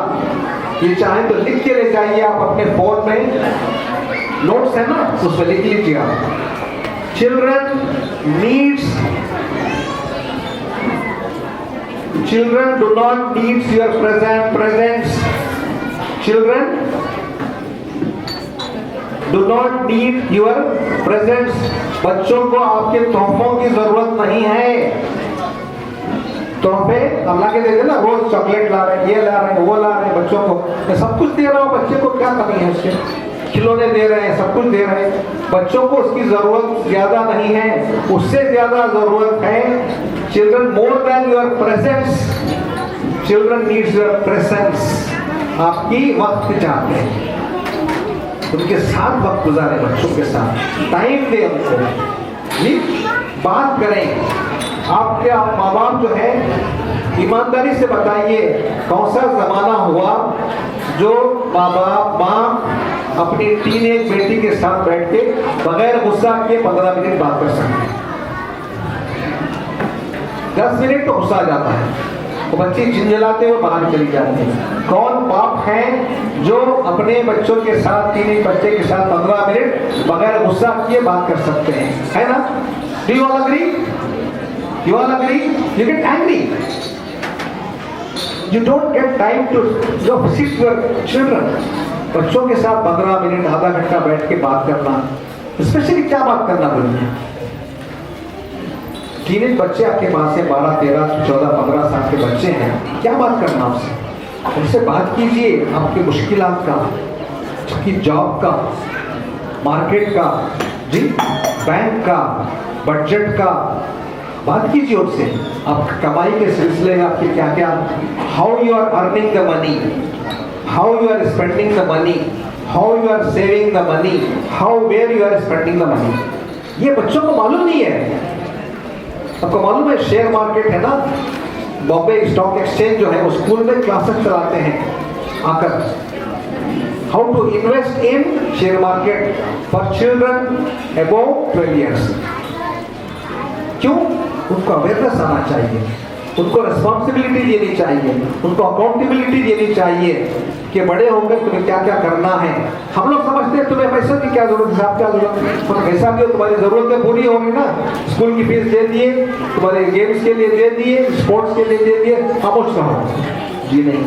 ये चाहे तो लिख के ले जाइए आप अपने फोन में, नोट्स है ना उसमें लिख लीजिए आप। Children do not need your presence. Children do not need your presence. बच्चों को आपके तोहफों की जरूरत नहीं है। तोहफे अल्लाह के दे देना, रोज चॉकलेट ला रहे हैं, ये ला रहे हैं, वो ला रहे हैं बच्चों को, मैं सब कुछ दे रहा हूँ, बच्चे को क्या कमी है उसके, खिलौने दे रहे हैं, सब कुछ दे रहे हैं, बच्चों को उसकी जरूरत ज्यादा नहीं है, उससे ज्यादा जरूरत है children more than your presence, children needs your presence. आपकी वक्त चाहते हैं, उनके साथ वक्त गुजारे, बच्चों के साथ टाइम दे, उनको बात करें। आपके माँ बाप जो है ईमानदारी से बताइए कौन सा जमाना हुआ जो माँ अपनी टीनेज बेटी के साथ बैठ के बगैर गुस्सा किए 15 मिनट बात कर सकते हैं। 10 मिनट तो गुस्सा आ जाता है, वो बच्चे झिंझलाते हुए बाहर चली जाती है। कौन बाप है जो अपने बच्चों के साथ, टीनेज बच्चे के साथ 15 मिनट बगैर गुस्सा किए बात कर सकते हैं, है ना? Do you all agree? You all agree? You get angry. You don't get time to sit your children. बच्चों के साथ 15 मिनट आधा घंटा बैठ के बात करना, स्पेशली क्या बात करना बोलिए? टीनेज बच्चे आपके पास है, 12, 13, 14, 15 साल के बच्चे हैं, क्या बात करना आपसे? उनसे बात कीजिए आपकी मुश्किलात का, आपकी जॉब का, मार्केट का, जी बैंक का, बजट का, बात कीजिए उनसे। आप कमाई के सिलसिले में आपके क्या क्या, how you are earning the money, how you are spending the money, how you are saving the money, how where you are spending the money. ये बच्चों को मालूम नहीं है। आपको मालूम है शेयर मार्केट है ना, बॉम्बे स्टॉक एक्सचेंज जो है वो स्कूल में क्लासेस चलाते हैं आकर, how to invest in share market for children above 12 years. क्यों? उनको अवेयरनेस आना चाहिए, उनको रिस्पॉन्सिबिलिटी देनी चाहिए, उनको अकाउंटेबिलिटी देनी चाहिए कि बड़े होकर तुम्हें क्या क्या करना है। हम लोग समझते हैं तुम्हें पैसे की क्या जरूरत है, आप क्या जरूरत है, तुम पैसा भी हो, तुम्हारी जरूरतें पूरी होंगी ना, स्कूल की फीस दे दिए, तुम्हारे गेम्स के लिए दे दिए, स्पोर्ट्स के लिए दे दिए, खामोश रहो। जी नहीं,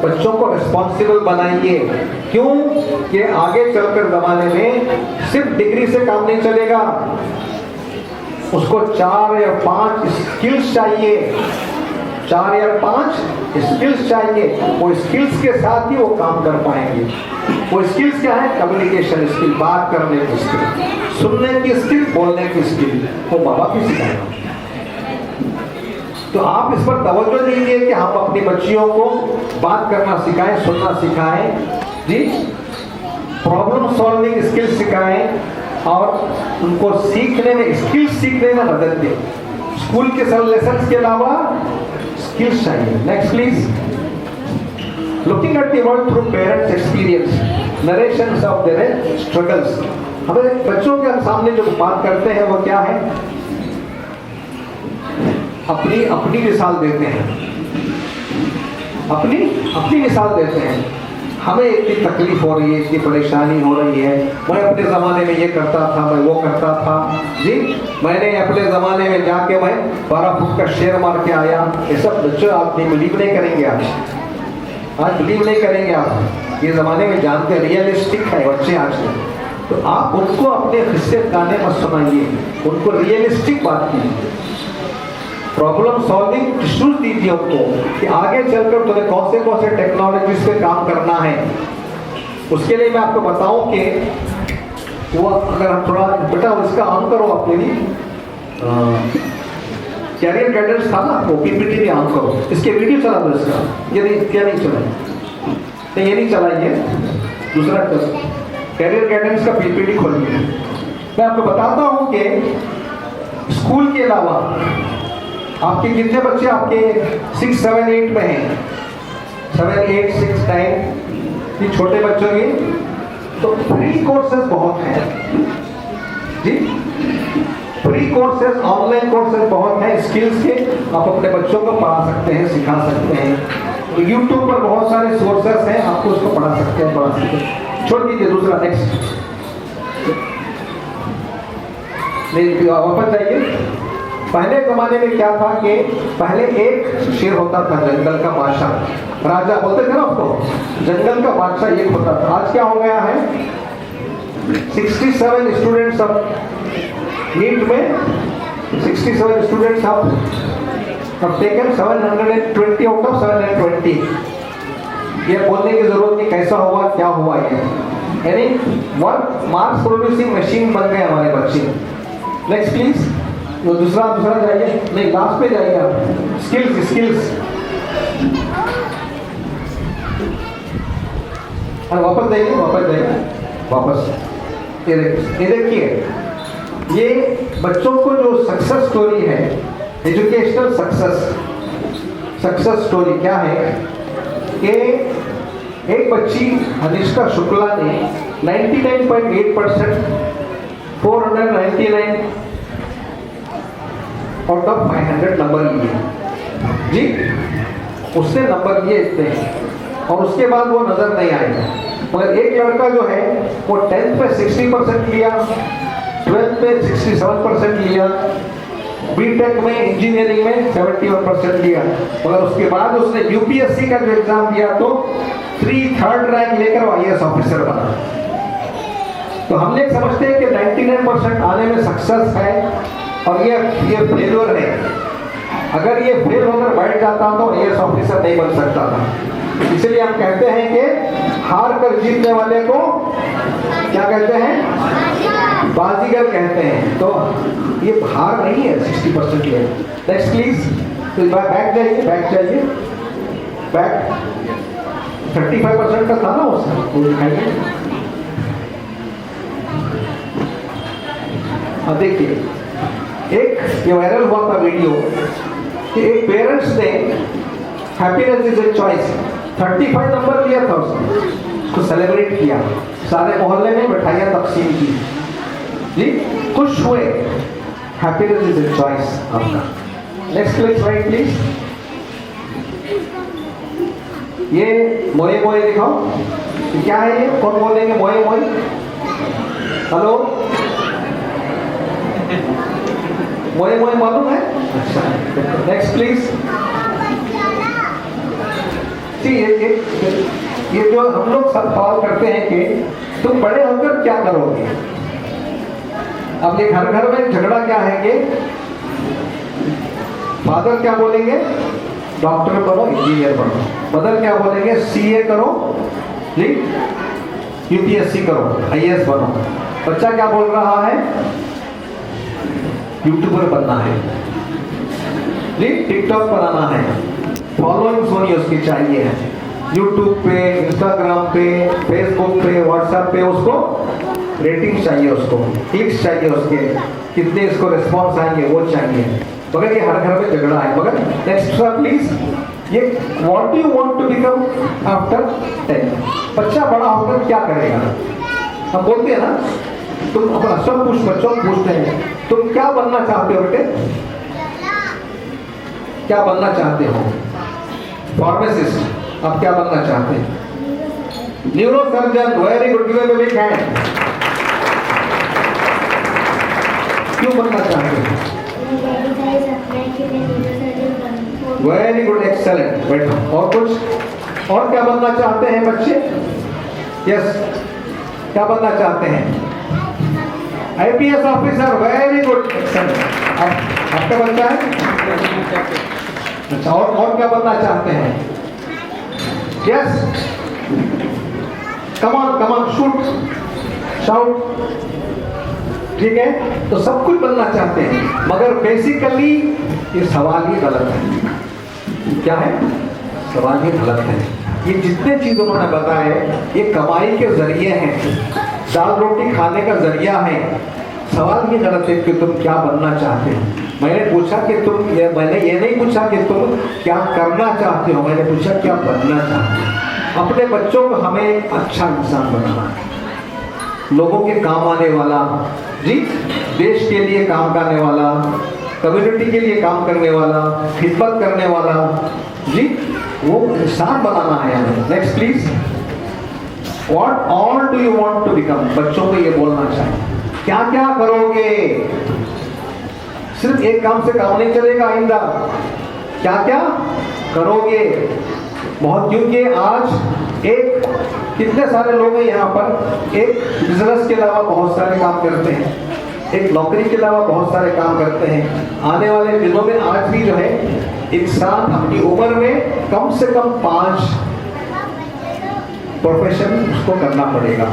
बच्चों को रिस्पॉन्सिबल बनाइए। क्यों? कि आगे चलकर जमाने में सिर्फ डिग्री से काम नहीं चलेगा, उसको 4 या 5 स्किल्स चाहिए, 4 या 5 स्किल्स चाहिए। वो स्किल्स के साथ ही वो काम कर पाएंगे। वो स्किल्स क्या है? कम्युनिकेशन स्किल, बात करने की स्किल, सुनने की स्किल, बोलने की स्किल, वो माँ बाप ही सिखाएगा। तो आप इस पर तवज्जो दीजिए कि हम अपनी बच्चियों को बात करना सिखाएं, सुनना सिखाएं, जी प्रॉब्लम सॉल्विंग स्किल सिखाएं और उनको सीखने में, स्किल्स सीखने में मदद दें। स्कूल के सब लेसन के अलावा स्किल्स चाहिए। Next please. Looking at the world through parents experience, narrations of their struggles. हमें बच्चों के सामने जो बात करते हैं वो क्या है? अपनी अपनी मिसाल देते हैं, अपनी मिसाल देते हैं। हमें इतनी तकलीफ हो रही है, इतनी परेशानी हो रही है, मैं अपने ज़माने में ये करता था, मैं वो करता था जी, मैंने अपने ज़माने में जाके मैं 12 फुट का शेर मार के आया। ये सब बच्चों आप बिलीव नहीं करेंगे, आज बिलीव नहीं करेंगे आप। ये ज़माने में जानते रियलिस्टिक है बच्चे आज के, तो आप उनको अपने किस्से गाने मत सुनाइए, उनको रियलिस्टिक बात कीजिए, प्रॉब्लम सॉल्विंग इश्यूज दीजिए उनको कि आगे चलकर तुम्हें कौन से टेक्नोलॉजीज पे काम करना है। उसके लिए मैं आपको बताऊं कि वो अगर हम थोड़ा बेटा इसका ऑन करो अपने लिए, कैरियर गाइडेंस था ना, वो पीपीटी भी ऑन करो, इसके वीडियो चला दो इसका, ये नहीं क्या नहीं चला, नहीं ये नहीं चलाइए, दूसरा कैरियर गाइडेंस का पीपीटी खोलिए। मैं आपको बताता हूं कि स्कूल के अलावा आपके कितने बच्चे आपके 6, 7, 8 में हैं, 7, 8, 6, 9 ये छोटे बच्चों के, तो फ्री कोर्सेज बहुत हैं जी, फ्री कोर्सेज, ऑनलाइन कोर्सेज बहुत हैं स्किल्स के, आप अपने बच्चों को पढ़ा सकते हैं, सिखा सकते हैं। यूट्यूब पर बहुत सारे सोर्सेस हैं, आपको उसको पढ़ा सकते हैं। छोड़ दीजिए, दूसरा नेक्स्ट, नहीं वापस जाइए। पहले जमाने में क्या था कि पहले एक शेर होता था, जंगल का बादशाह, राजा बोलते थे ना उसको, जंगल का बादशाह एक होता था। आज क्या हो गया है, 67 स्टूडेंट्स अब नीट में, 67 स्टूडेंट्स अब टेकन 720 आउट ऑफ 720। ये बोलने की जरूरत नहीं कैसा हुआ क्या हुआ, ये यानी वन मार्क्स प्रोड्यूसिंग मशीन बन गए हमारे बच्चे। नेक्स्ट प्लीज, वो दूसरा जाइए, नहीं लास्ट पे जाइए आप, स्किल्स और वापस जाइए, वापस ये देखिए, ये बच्चों को जो सक्सेस स्टोरी है, एजुकेशनल सक्सेस स्टोरी क्या है कि एक बच्ची अनिष्का शुक्ला ने 99.8%, 499 आउट ऑफ 500 नंबर लिए जी, उसने नंबर लिए इतने, और उसके बाद वो नजर नहीं आएगा। मगर एक लड़का जो है वो 10th पे 60% लिया, 12th पे 67% लिया, बीटेक में इंजीनियरिंग में 71% लिया, मगर उसके बाद उसने यूपीएससी का जो एग्जाम दिया तो 3rd रैंक लेकर आईएएस ऑफिसर बना। तो हम लोग समझते हैं कि 99% आने में सक्सेस है, और ये फेलियर है। अगर ये फेल होकर बैठ जाता तो आईएएस ऑफिसर नहीं बन सकता था। इसलिए हम कहते हैं कि हार कर जीतने वाले को क्या कहते हैं, बाजीगर कहते हैं। तो ये हार नहीं है, 60% है। नेक्स्ट प्लीज, तो बैक जाइए, बैक 35% का था ना उसका, वो दिखाइए। हाँ देखिए, एक ये वायरल हुआ था वीडियो कि एक पेरेंट्स ने happiness is a choice 35 number लिया था, उसको सेलिब्रेट किया, सारे मोहल्ले में मिठाइयाँ तकसीम की जी, खुश हुए। हैप्पीनेस इज ए चॉइस आपका। Next slide please. ये मोए मोए दिखाओ, क्या है ये, कौन बोलेंगे मोए मोए? हेलो, मोए मोए मालूम है? अच्छा, नेक्स्ट प्लीज। ये जो हम लोग सब सवाल करते हैं कि तुम बड़े होकर क्या करोगे। अब ये घर घर में झगड़ा क्या है कि फादर क्या बोलेंगे, डॉक्टर बनो, इंजीनियर बनो, मदर क्या बोलेंगे, सीए करो जी, यूपीएससी करो, आईएएस बनो। बच्चा क्या बोल रहा है, यूट्यूबर बनना है जी, टिकटॉक बनाना है, फॉलोइंग होनी उसकी चाहिए है, यूट्यूब पे, इंस्टाग्राम पे, फेसबुक पे, व्हाट्सएप पे उसको रेटिंग चाहिए, उसको क्लिक्स चाहिए, उसके कितने इसको रिस्पॉन्स आएंगे वो चाहिए। मगर ये हर घर में झगड़ा है। मगर नेक्स्ट प्लीज, ये what do you want to become after 10, बच्चा बड़ा होकर क्या करेगा। हम बोलते हैं ना, तुम अपना सब कुछ बच्चों को पूछते हैं तुम क्या बनना चाहते हो बेटे, क्या बनना चाहते हो? फार्मासिस्ट, आप क्या बनना चाहते हैं? Neurosurgeon, very good, give a big hand. क्यों बनना चाहते हैं? वेरी गुड, एक्सेलेंट, बैठो। और कुछ और क्या बनना चाहते हैं बच्चे? यस, क्या बनना चाहते हैं? IPS officer, very good, excellent. आपका बच्चा है? अच्छा, और क्या बनना चाहते हैं? Yes, come on shoot, shout, ठीक है? तो सब कुछ बनना चाहते हैं, मगर बेसिकली ये सवाल ही गलत है। क्या है? सवाल ही गलत है। ये जितने चीज उन्होंने बताए ये कमाई के जरिए हैं, दाल रोटी खाने का जरिया है। सवाल ही गलत है कि तुम क्या बनना चाहते हो। मैंने पूछा कि मैंने ये नहीं पूछा कि तुम क्या करना चाहते हो, मैंने पूछा क्या बनना चाहते हो। अपने बच्चों को हमें एक अच्छा इंसान बनाना है, लोगों के काम आने वाला, जी, देश के लिए काम करने वाला, कम्युनिटी के लिए काम करने वाला, खिदमत करने वाला, जी, वो इंसान बनाना है हमें। Next please. What all do you want to become? बच्चों को ये बोलना चाहिए, क्या क्या करोगे? सिर्फ एक काम से काम नहीं चलेगा आइंदा, क्या क्या करोगे? बहुत, क्योंकि आज एक कितने सारे लोग हैं यहाँ पर, एक बिजनेस के अलावा बहुत सारे काम करते हैं, एक नौकरी के अलावा बहुत सारे काम करते हैं। आने वाले दिनों में आज भी जो है इंसान अपनी उम्र में कम से कम 5 प्रोफेशन उसको करना पड़ेगा,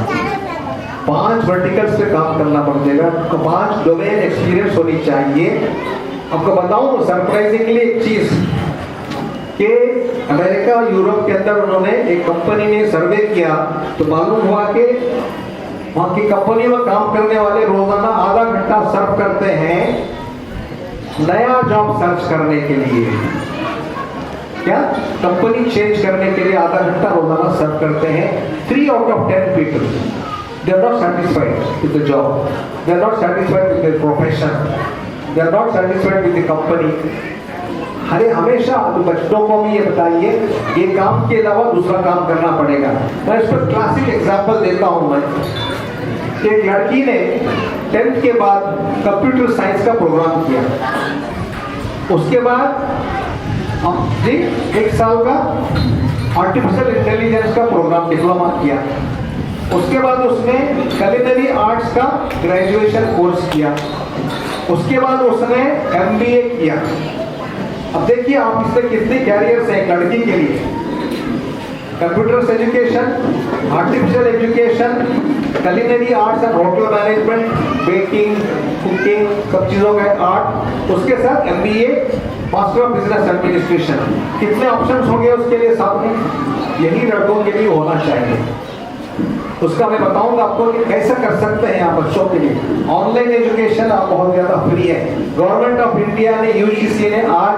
5 वर्टिकल्स पे काम करना पड़ेगा, तो 5 डोमेन एक्सपीरियंस होनी चाहिए। आपको बताऊं सरप्राइजिंगली एक चीज कि अमेरिका और यूरोप के अंदर उन्होंने एक कंपनी ने सर्वे किया तो मालूम हुआ कि वहाँ की कंपनी में काम करने वाले रोजाना आधा घंटा सर्व करते हैं नया जॉब सर्च करने के लिए। क्या? कंपनी चेंज करने के लिए आधा घंटा रोजाना सर्व करते हैं। 3 out of 10 people they are not satisfied with the job, they are not satisfied with their profession, they are not satisfied with the company। अरे हमेशा बच्चों को भी ये बताइए ये काम के अलावा दूसरा काम करना पड़ेगा। मैं इस पर क्लासिक एग्जांपल देता हूँ। मैं एक लड़की ने 10th के बाद कंप्यूटर साइंस का प्रोग्राम किया, उसके बाद जी 1 साल का आर्टिफिशियल इंटेलिजेंस का प्रोग्राम डिप्लोमा किया, उसके बाद उसने culinary आर्ट्स का ग्रेजुएशन कोर्स किया, उसके बाद उसने MBA किया। अब देखिए आप इसमें कितने कैरियर्स हैं एक लड़की के लिए। Computer education, artificial education, culinary arts and hotel management, baking, cooking, सब चीज़ों का आर्ट, उसके साथ MBA, master of business administration. कितने ऑप्शंस होंगे उसके लिए सामने? यही लड़कों के लिए होना चाहिए। उसका मैं बताऊंगा आपको कि कैसे कर सकते हैं आप बच्चों के लिए। ऑनलाइन एजुकेशन आप बहुत ज़्यादा फ्री है। गवर्नमेंट ऑफ इंडिया ने UGC ने आज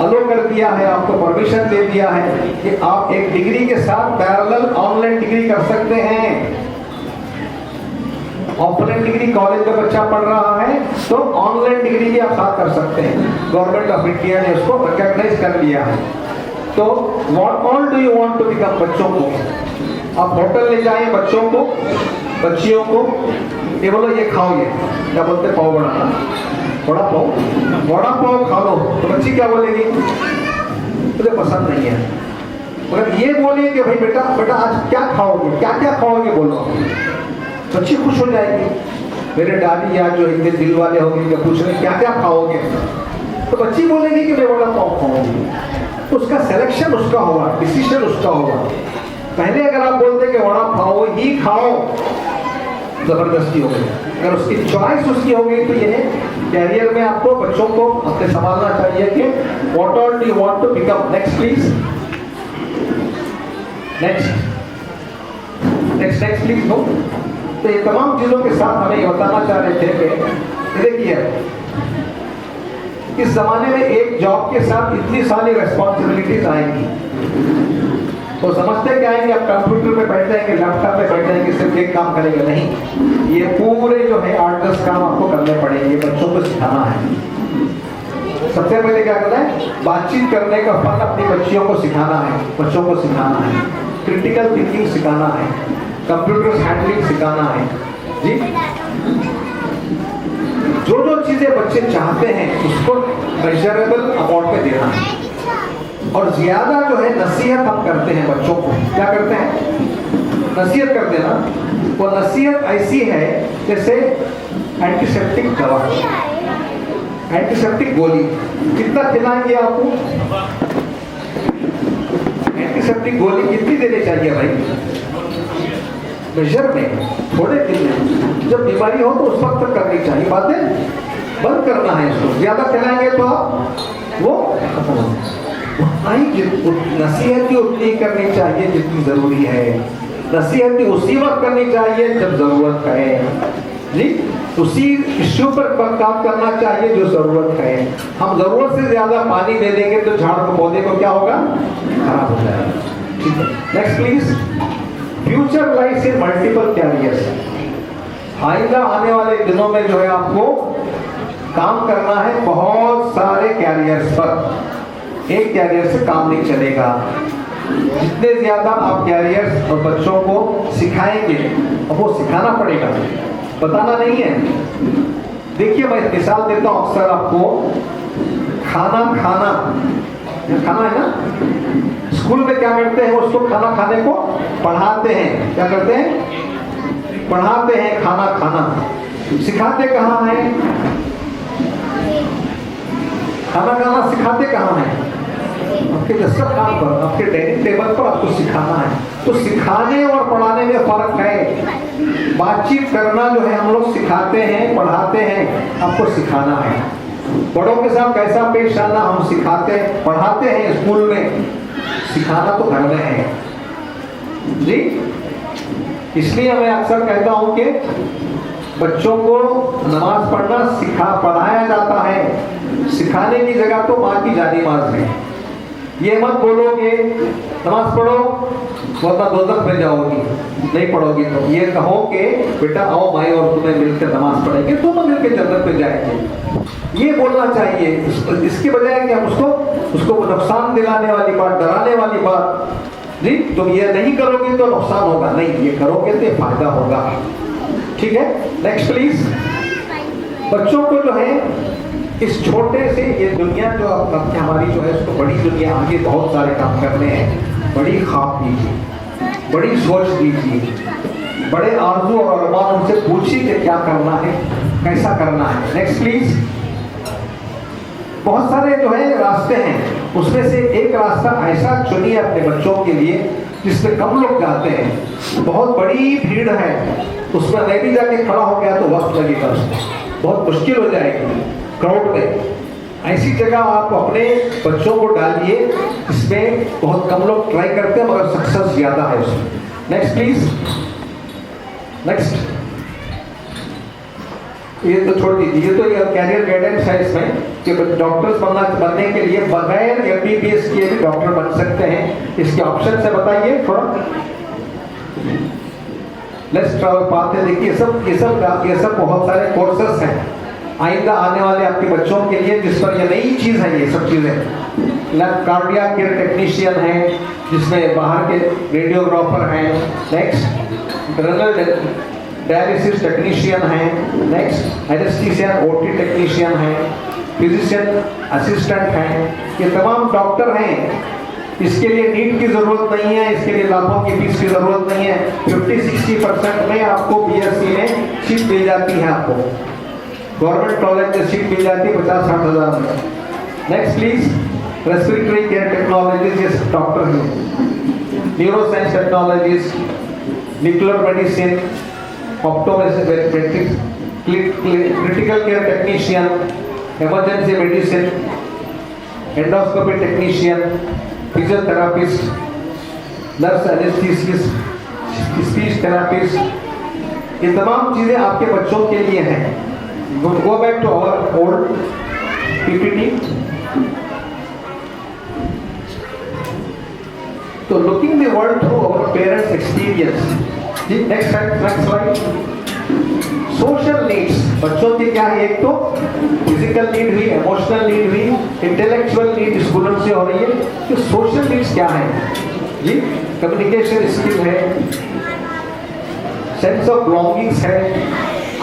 अलो कर दिया है, आपको परमिशन दे दिया है कि आप एक डिग्री के साथ पैरेलल ऑनलाइन डिग्री कर सकते हैं। ऑफलाइन डिग्री कॉलेज में बच्चा पढ़ रहा है तो ऑनलाइन डिग्री भी आप साथ कर सकते हैं। गवर्नमेंट ऑफ इंडिया ने उसको रिकॉग्नाइज कर लिया है। तो what all do you want to become? बच्चों को आप होटल ले जाएं, बच्चों को, बच्चियों को, ये बोलो ये खाओ, ये क्या बोलते पाव बड़ा पाव खा लो, तो बच्ची क्या बोलेगी? मुझे पसंद नहीं है। मगर ये बोले कि भाई बेटा आज क्या खाओगे, क्या क्या खाओगे बोलो, बच्ची खुश हो जाएगी। मेरे दादी या जो इतने दिल वाले होंगे क्या पूछ रहे क्या क्या खाओगे, तो बच्ची बोलेगी कि मैं वड़ा पाव खाऊंगी। तो उसका सिलेक्शन उसका होगा, डिसीजन उसका होगा। पहले अगर आप बोलते कि वड़ा पाव ही खाओ, जबरदस्ती हो गई। अगर उसकी चॉइस उसकी हो गई तो ये कैरियर में आपको बच्चों को अपने संभालना चाहिए कि what all do you want to become. Next please, next please. No, तो ये तमाम चीजों के साथ हमें ये बताना चाह रहे थे कि देखिए इस जमाने में एक जॉब के साथ इतनी सारी रेस्पॉन्सिबिलिटीज आएंगी, तो समझते क्या आएंगे, आप कंप्यूटर पे बैठ जाएंगे, लैपटॉप पे बैठ जाएंगे, सिर्फ एक काम करेंगे, नहीं, ये पूरे जो है 8-10 काम आपको करने पड़ेंगे, बच्चों को सिखाना है। सबसे पहले क्या करना है, बातचीत करने का फन अपनी बच्चियों को सिखाना है, बच्चों को सिखाना है, क्रिटिकल थिंकिंग सिखाना है, कंप्यूटर हैंडलिंग सिखाना है जी। जो जो चीजें बच्चे चाहते हैं उसको मेजरेबल अमाउंट में देना है। और ज्यादा जो है नसीहत हम करते हैं बच्चों को, क्या करते हैं, नसीहत करते हैं ना। वो नसीहत ऐसी है जैसे एंटीसेप्टिक दवा, एंटीसेप्टिक गोली। कितना खिलाएंगे आपको, एंटीसेप्टिक गोली कितनी देनी चाहिए भाई, मेजर में, थोड़े दिन में। जब बीमारी हो तो उस वक्त तक करनी चाहिए, बातें बंद करना है इसको। ज्यादा खिलाएंगे तो आप वो नसीहत ही उतनी करनी चाहिए जितनी जरूरी है। नसीहत उसी वक्त करनी चाहिए जब जरूरत है जी। उसी इश्यू पर काम करना चाहिए जो जरूरत है। हम जरूरत से ज्यादा पानी दे देंगे तो झाड़ को, पौधे को क्या होगा, खराब हो जाएगा। ठीक है, next please. Future life in multiple carriers. आइंदा आने वाले दिनों में जो है आपको काम करना है बहुत सारे कैरियर्स पर, एक कैरियर से काम नहीं चलेगा। जितने ज्यादा आप कैरियर्स और बच्चों को सिखाएंगे, और वो सिखाना पड़ेगा, बताना नहीं है। देखिए मैं मिसाल देता हूं, अक्सर आपको खाना है ना, स्कूल में क्या करते हैं, उसको खाना खाने को पढ़ाते हैं। क्या करते हैं, पढ़ाते हैं खाना खाना। सिखाते कहाँ है, खाना खाना सिखाते कहाँ है, आपके दस्तरखान पर, आपके डाइनिंग टेबल पर आपको सिखाना है। तो सिखाने और पढ़ाने में फर्क है। बातचीत करना जो है हम लोग सिखाते हैं, पढ़ाते हैं, आपको सिखाना है। बड़ों के साथ कैसा पेश आना हम सिखाते हैं, पढ़ाते हैं स्कूल में, सिखाना तो घर में है जी। इसलिए मैं अक्सर कहता हूं कि बच्चों को नमाज पढ़ना पढ़ाया जाता है, सिखाने की जगह तो माँ की जानी माज है। ये मत बोलोगे नमाज पढ़ो वरना दोजख में जाओगी, नहीं पढ़ोगी तो। ये कहो कि बेटा आओ भाई और तुम्हें मिलकर नमाज पढ़ेंगे, दोनों मिलकर जन्नत में जाएंगे, ये बोलना चाहिए। इसके बजाय कि हम उसको नुकसान दिलाने वाली बात, डराने वाली बात जी, तुम ये नहीं करोगे तो नुकसान होगा, नहीं ये करोगे तो फायदा होगा। ठीक है, नेक्स्ट प्लीज। बच्चों को जो है इस छोटे से, ये दुनिया जो हमारी जो है उसको बड़ी दुनिया, आगे बहुत सारे काम करने हैं। बड़ी ख्वाब दीजिए, बड़ी सोच दीजिए, बड़े आरज़ू और अरमान उनसे पूछिए कि क्या करना है, कैसा करना है। Next please. बहुत सारे जो है रास्ते हैं, उसमें से एक रास्ता ऐसा चुनिए अपने बच्चों के लिए जिसमें कम लोग जाते हैं। बहुत बड़ी भीड़ है, उसमें मैं भी जाके खड़ा हो गया तो वक्त लगेगा, बहुत मुश्किल हो जाएगी क्राउड में। ऐसी जगह आप अपने बच्चों को डालिए, इसमें बहुत कम लोग ट्राई करते हैं मगर सक्सेस ज्यादा है उसमें। Next please. नेक्स्ट। ये तो छोड़ दीजिए, ये तो ये कैरियर गाइडेंस है इसमें कि डॉक्टर्स बनने के लिए बगैर MBBS किए भी डॉक्टर बन सकते हैं। इसके ऑप्शन से बताइए थोड़ा। लेट्स ट्रैवल पाथ है, देखिए ये सब बहुत सारे कोर्सेस हैं आइंदा आने वाले आपके बच्चों के लिए, जिस पर ये नई चीज है। ये सब चीजें कार्डियक केयर टेक्नीशियन है, जिसमें बाहर के रेडियोग्राफर हैं। नेक्स्ट रेनल डायलिसिस टेक्नीशियन है। नेक्स्ट एनेस्थीसियन OT टेक्नीशियन है, फिजिशियन असिस्टेंट हैं। ये तमाम डॉक्टर हैं। इसके लिए नीट की जरूरत नहीं है, इसके लिए लाखों की फीस की जरूरत नहीं है। 50-60% में आपको BSc में सीट मिल जाती है, आपको गवर्नमेंट कॉलेज में सीट मिल जाती है 50-60 हज़ार में। Next please. Respiratory care technologist doctor है, neuroscience technologist, nuclear medicine, optometrics, critical care technician, emergency medicine, endoscopy technician, physiotherapist, nurse anaesthetist, speech therapist. ये तमाम चीजें आपके बच्चों के लिए हैं। Go back to our old PPT. So looking the world through our parents' experience. Next slide. Social needs बच्चों की क्या है, एक तो फिजिकल नीड हुई, इमोशनल नीड हुई, इंटेलेक्चुअल नीड स्टूडेंट से हो रही है। तो सोशल नीड्स क्या है जी? कम्युनिकेशन स्किल है, सेंस ऑफ बिलोंगिंग्स है।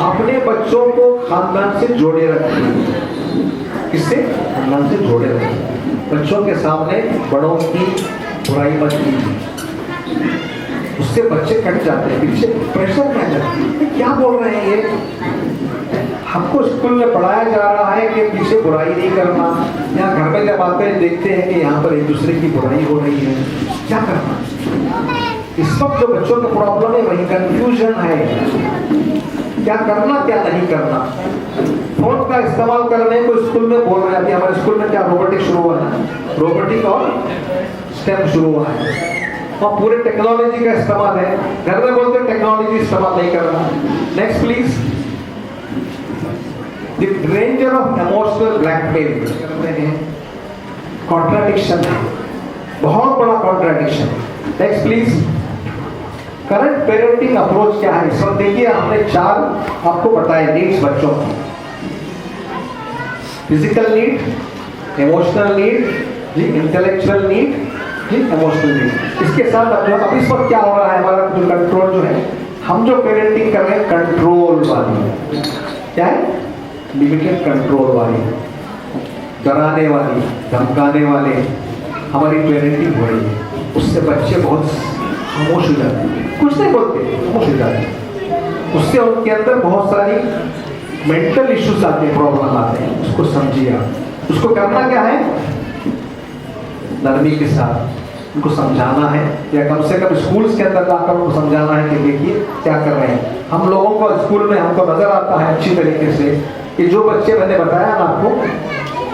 अपने बच्चों को खानदान से जोड़े रखें। किससे? खानदान से जोड़े रखें। बच्चों के सामने बड़ों की बुराई मत कीजिए, उससे बच्चे कट जाते हैं, पीछे प्रेशर में जाते हैं। क्या बोल रहे हैं ये? हमको स्कूल में पढ़ाया जा रहा है कि पीछे बुराई नहीं करना, या घर में जब आते हैं देखते हैं कि यहाँ पर एक दूसरे की बुराई हो रही है, क्या करना? इस वक्त जो बच्चों का प्रॉब्लम है वही कंफ्यूजन है, क्या करना क्या नहीं करना। फोन का इस्तेमाल करने को स्कूल में बोल रहे हैं। हमारे स्कूल में क्या रोबोटिक शुरू हुआ है, रोबोटिक और स्टेम शुरू हुआ है, और पूरे टेक्नोलॉजी का इस्तेमाल है। घर में बोलते हैं टेक्नोलॉजी इस्तेमाल नहीं करना। Next please. The danger of emotional blackmail करते हैं, कॉन्ट्राडिक्शन है, बहुत बड़ा contradiction. Next please. Current parenting approach क्या है? इस वक्त देखिए हमने 4 आपको बताए नीड्स बच्चों की, फिजिकल नीड, इमोशनल नीड जी, इंटेलेक्चुअल नीड जी, इमोशनल नीड। इसके साथ अब इस वक्त क्या हो रहा है, हमारा जो कंट्रोल जो है, हम जो पेरेंटिंग कर रहे हैं कंट्रोल वाली, क्या है? लिमिटेड कंट्रोल वाली, डराने वाली, धमकाने वाले हमारी पेरेंटिंग हो रही है। उससे बच्चे बहुत खामोश हो जाते हैं, कुछ नहीं बोलते, खामोश हो जाते हैं। उससे उनके अंदर बहुत सारी मेंटल इश्यूज आते हैं, प्रॉब्लम आते हैं। उसको समझिए आप। उसको करना क्या है? नरमी के साथ उनको समझाना है, या कम से कम स्कूल्स के अंदर जाकर उनको समझाना है कि देखिए क्या कर रहे हैं। हम लोगों को स्कूल में हमको नजर आता है अच्छी तरीके से कि जो बच्चे मैंने बताया ना आपको,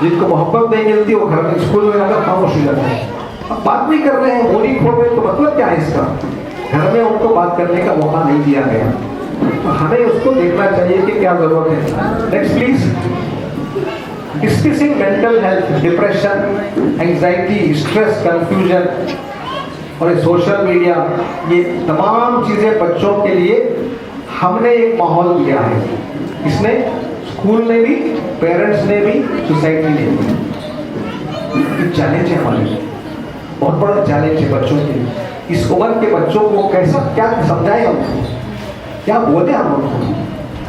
जिनको मोहब्बत नहीं मिलती वो घर में स्कूल में आकर खामोश हो जाते हैं, अब बात नहीं कर रहे हैं, बोली खो गए। तो मतलब क्या है इसका? घर में उनको बात करने का मौका नहीं दिया गया। तो हमें उसको देखना चाहिए कि क्या जरूरत है। Next please. Discussing mental health, depression, anxiety, stress, confusion और सोशल मीडिया, ये तमाम चीजें बच्चों के लिए हमने एक माहौल दिया है। इसने स्कूल ने भी, पेरेंट्स ने भी, सोसाइटी ने भी। चैलेंज है हमारे लिए, बहुत बड़ा चैलेंज है बच्चों के लिए। इस उम्र के बच्चों को कैसा क्या समझाएं हम, क्या बोले हम उनको?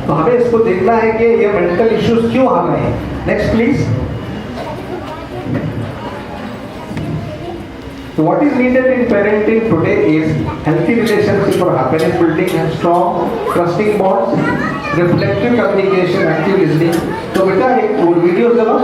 तो हमें इसको देखना है कि ये मेंटल इश्यूज क्यों आ रहे हैं। Next please. So what is needed in parenting today is healthy relationship or happiness building and strong trusting bonds, reflective communication, active listening. तो बेटा एक वीडियो चलो।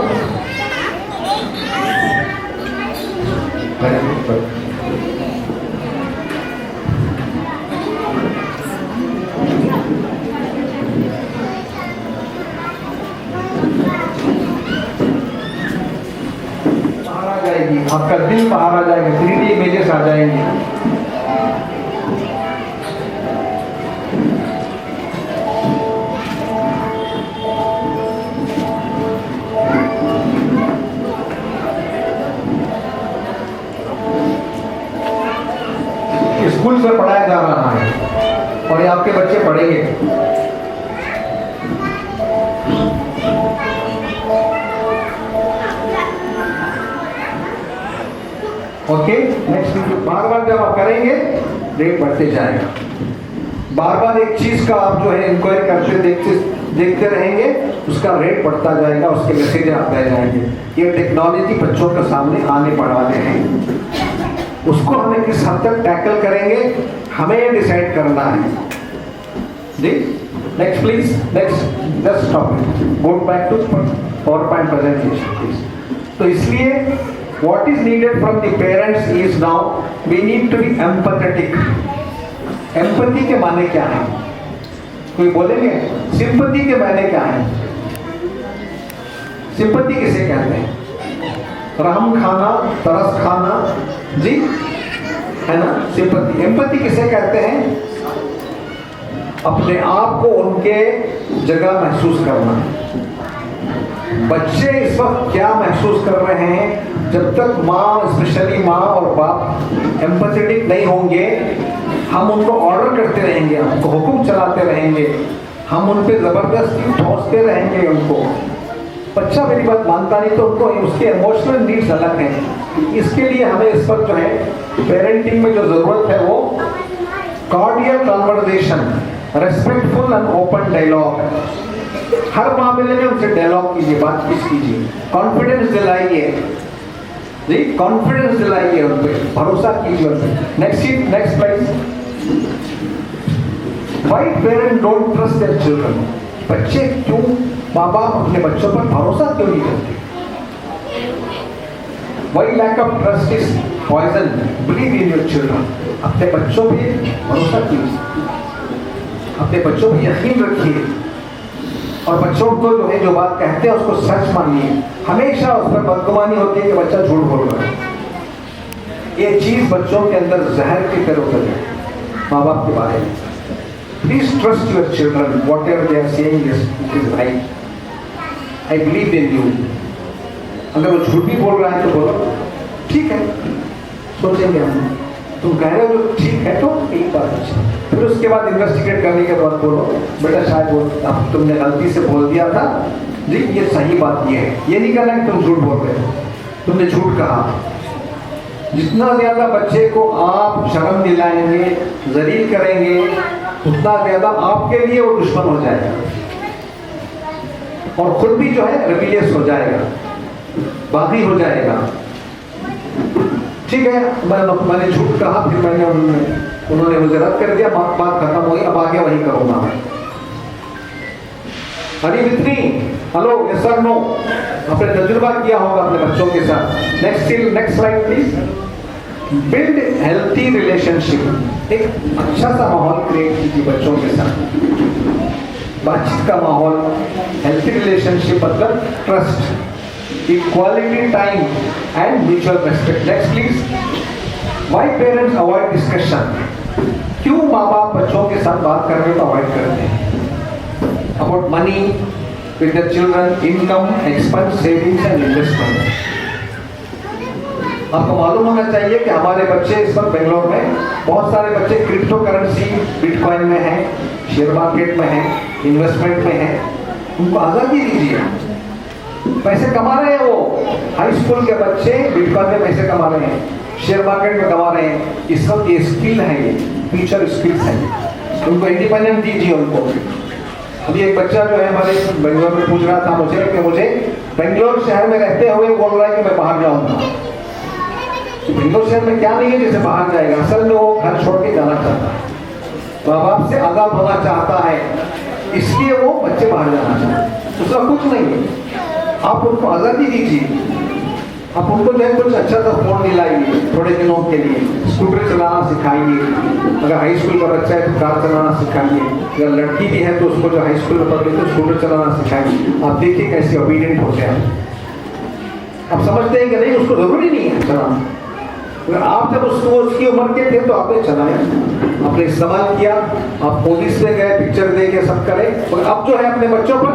बाहर आ जाएगी, आपका दिल बाहर आ जाएगा, 3D इमेजेस आ जाएंगी। स्कूल से पढ़ाया जा रहा है और ये आपके बच्चे पढ़ेंगे। Okay, next video. बार बार जब आप करेंगे रेट बढ़ते जाएगा। बार बार एक चीज का आप जो है इंक्वायरी करते देखते रहेंगे, उसका रेट बढ़ता जाएगा, उसके मैसेज आते जाएंगे। ये टेक्नोलॉजी बच्चों के सामने आने पड़वाने हैं, उसको हमें किस हद तक टैकल करेंगे हमें डिसाइड करना है जी। Next please. Next topic, go back to PowerPoint presentation please. तो इसलिए what is needed from the parents is now we need to be empathetic। Empathy के माने क्या है? कोई बोलेंगे? सिंपैथी के माने क्या है? सिंपैथी किसे कहते हैं? रहम खाना, तरस खाना जी, है ना सिंपैथी। एम्पैथी किसे कहते हैं? अपने आप को उनके जगह महसूस करना। बच्चे इस वक्त क्या महसूस कर रहे हैं, जब तक माँ, स्पेशली माँ और बाप एम्पैथेटिक नहीं होंगे, हम उनको ऑर्डर करते रहेंगे, हमको हुक्म चलाते रहेंगे, हम उन पे जबरदस्ती ठोसते रहेंगे उनको, बच्चा मेरी बात मानता नहीं तो उनको उसके इमोशनल नीड्स अलग हैं। इसके लिए हमें इस पर जो है पेरेंटिंग में जो जरूरत है वो cordial conversation, respectful and open dialogue, हर मामले में उनसे डायलॉग कीजिए, बातचीत कीजिए, कॉन्फिडेंस दिलाइए जी, कॉन्फिडेंस दिलाइए उन पे, भरोसा कीजिए उन पे। Next slide. Why parent don't trust their children, बच्चे क्यों, माँ बाप अपने बच्चों पर भरोसा क्यों नहीं करते? Why lack of trust is poison? Believe in your children. अपने बच्चों पे भरोसा कीजिए, अपने बच्चों पे यकीन रखिए और बच्चों को जो है जो बात कहते हैं उसको सच मानिए। हमेशा उस पर बदगुमानी होती है कि बच्चा झूठ बोल रहा है। ये चीज बच्चों के अंदर जहर की तरह उतर है माँ बाप के बारे में। Please trust your children. Whatever they are saying is right. I believe in you. अगर वो झूठ भी बोल रहा है तो बोलो ठीक है, सोचेंगे हम, तुम कह रहे हो जो ठीक है तो एक बात अच्छी। फिर उसके बाद इन्वेस्टिगेट करने के बाद बोलो बेटा शायद वो तुमने गलती से बोल दिया था जी, ये सही बात ये है। ये नहीं कहना कि तुम झूठ बोल रहे हो, तुमने झूठ कहा। जितना ज्यादा बच्चे को आप शर्म दिलाएंगे, जलील करेंगे, उतना ज्यादा आपके लिए वो दुश्मन हो जाएगा और खुद भी जो है रेबिलियस हो जाएगा, बागी हो जाएगा। ठीक है, मैंने झूठ कहा, फिर उन्होंने मुझे रद्द कर दिया, बात खत्म हो गई, अब आगे वही करूंगा मैं। अरे विथनी, हेलो, यस सर, नो, आपने तजुर्बा किया होगा अपने बच्चों के साथ। Next slide please. Build healthy relationship, एक अच्छा सा माहौल क्रिएट कीजिए बच्चों के साथ, बातचीत का माहौल। हेल्थी रिलेशनशिप मतलब trust, equality time and mutual respect. Next please. Why parents avoid discussion, क्यों माँ बाप बच्चों के साथ बात करने को अवॉइड करते हैं? About money with the children, income, expense, savings and investment. आपको मालूम होना चाहिए कि हमारे बच्चे इस वक्त बेंगलोर में बहुत सारे बच्चे क्रिप्टो करेंसी, बिटकॉइन में हैं, शेयर मार्केट में हैं, इन्वेस्टमेंट में हैं। उनको आज़ादी दीजिए, पैसे कमा रहे हैं वो। हाई स्कूल के बच्चे बिटकॉइन में पैसे कमा रहे हैं, शेयर मार्केट में कमा रहे हैं। इस वक्त ये स्किल है, ये फ्यूचर स्किल्स है, उनको इंडिपेंडेंट दीजिए उनको। अभी एक बच्चा जो है हमारे बेंगलोर में पूछ रहा था मुझे कि मुझे बेंगलोर शहर में रहते हुए बोल रहा है कि मैं बाहर जाऊंगा। बेंगलोर शहर में क्या नहीं है जैसे बाहर जाएगा? असल में वो घर छोड़ के जाना चाहता है, माँ बाप से आजाद होना चाहता है, इसलिए वो बच्चे बाहर जाना चाहते हैं। उसका कुछ नहीं है, आप उनको आज़ादी दीजिए। आप उनको जो है कुछ अच्छा सा फोन दिलाइए थोड़े दिनों के लिए, स्कूटर चलाना सिखाइए। अगर हाई स्कूल का बच्चा है तो कार चलाना सिखाइए, अगर लड़की भी है तो उसको जो हाई स्कूल में पढ़ रही है तो स्कूटर चलाना सिखाइए। आप देखिए कैसे ओबीडियंट होते हैं। आप समझते हैं कि नहीं उसको जरूरी नहीं है चलाना। अगर आप जब उसकी उम्र के थे तो आपने चलाया, आपने इस्तेमाल किया, आप पुलिस में गए, पिक्चर देखे, सब करे। और अब जो है अपने बच्चों पर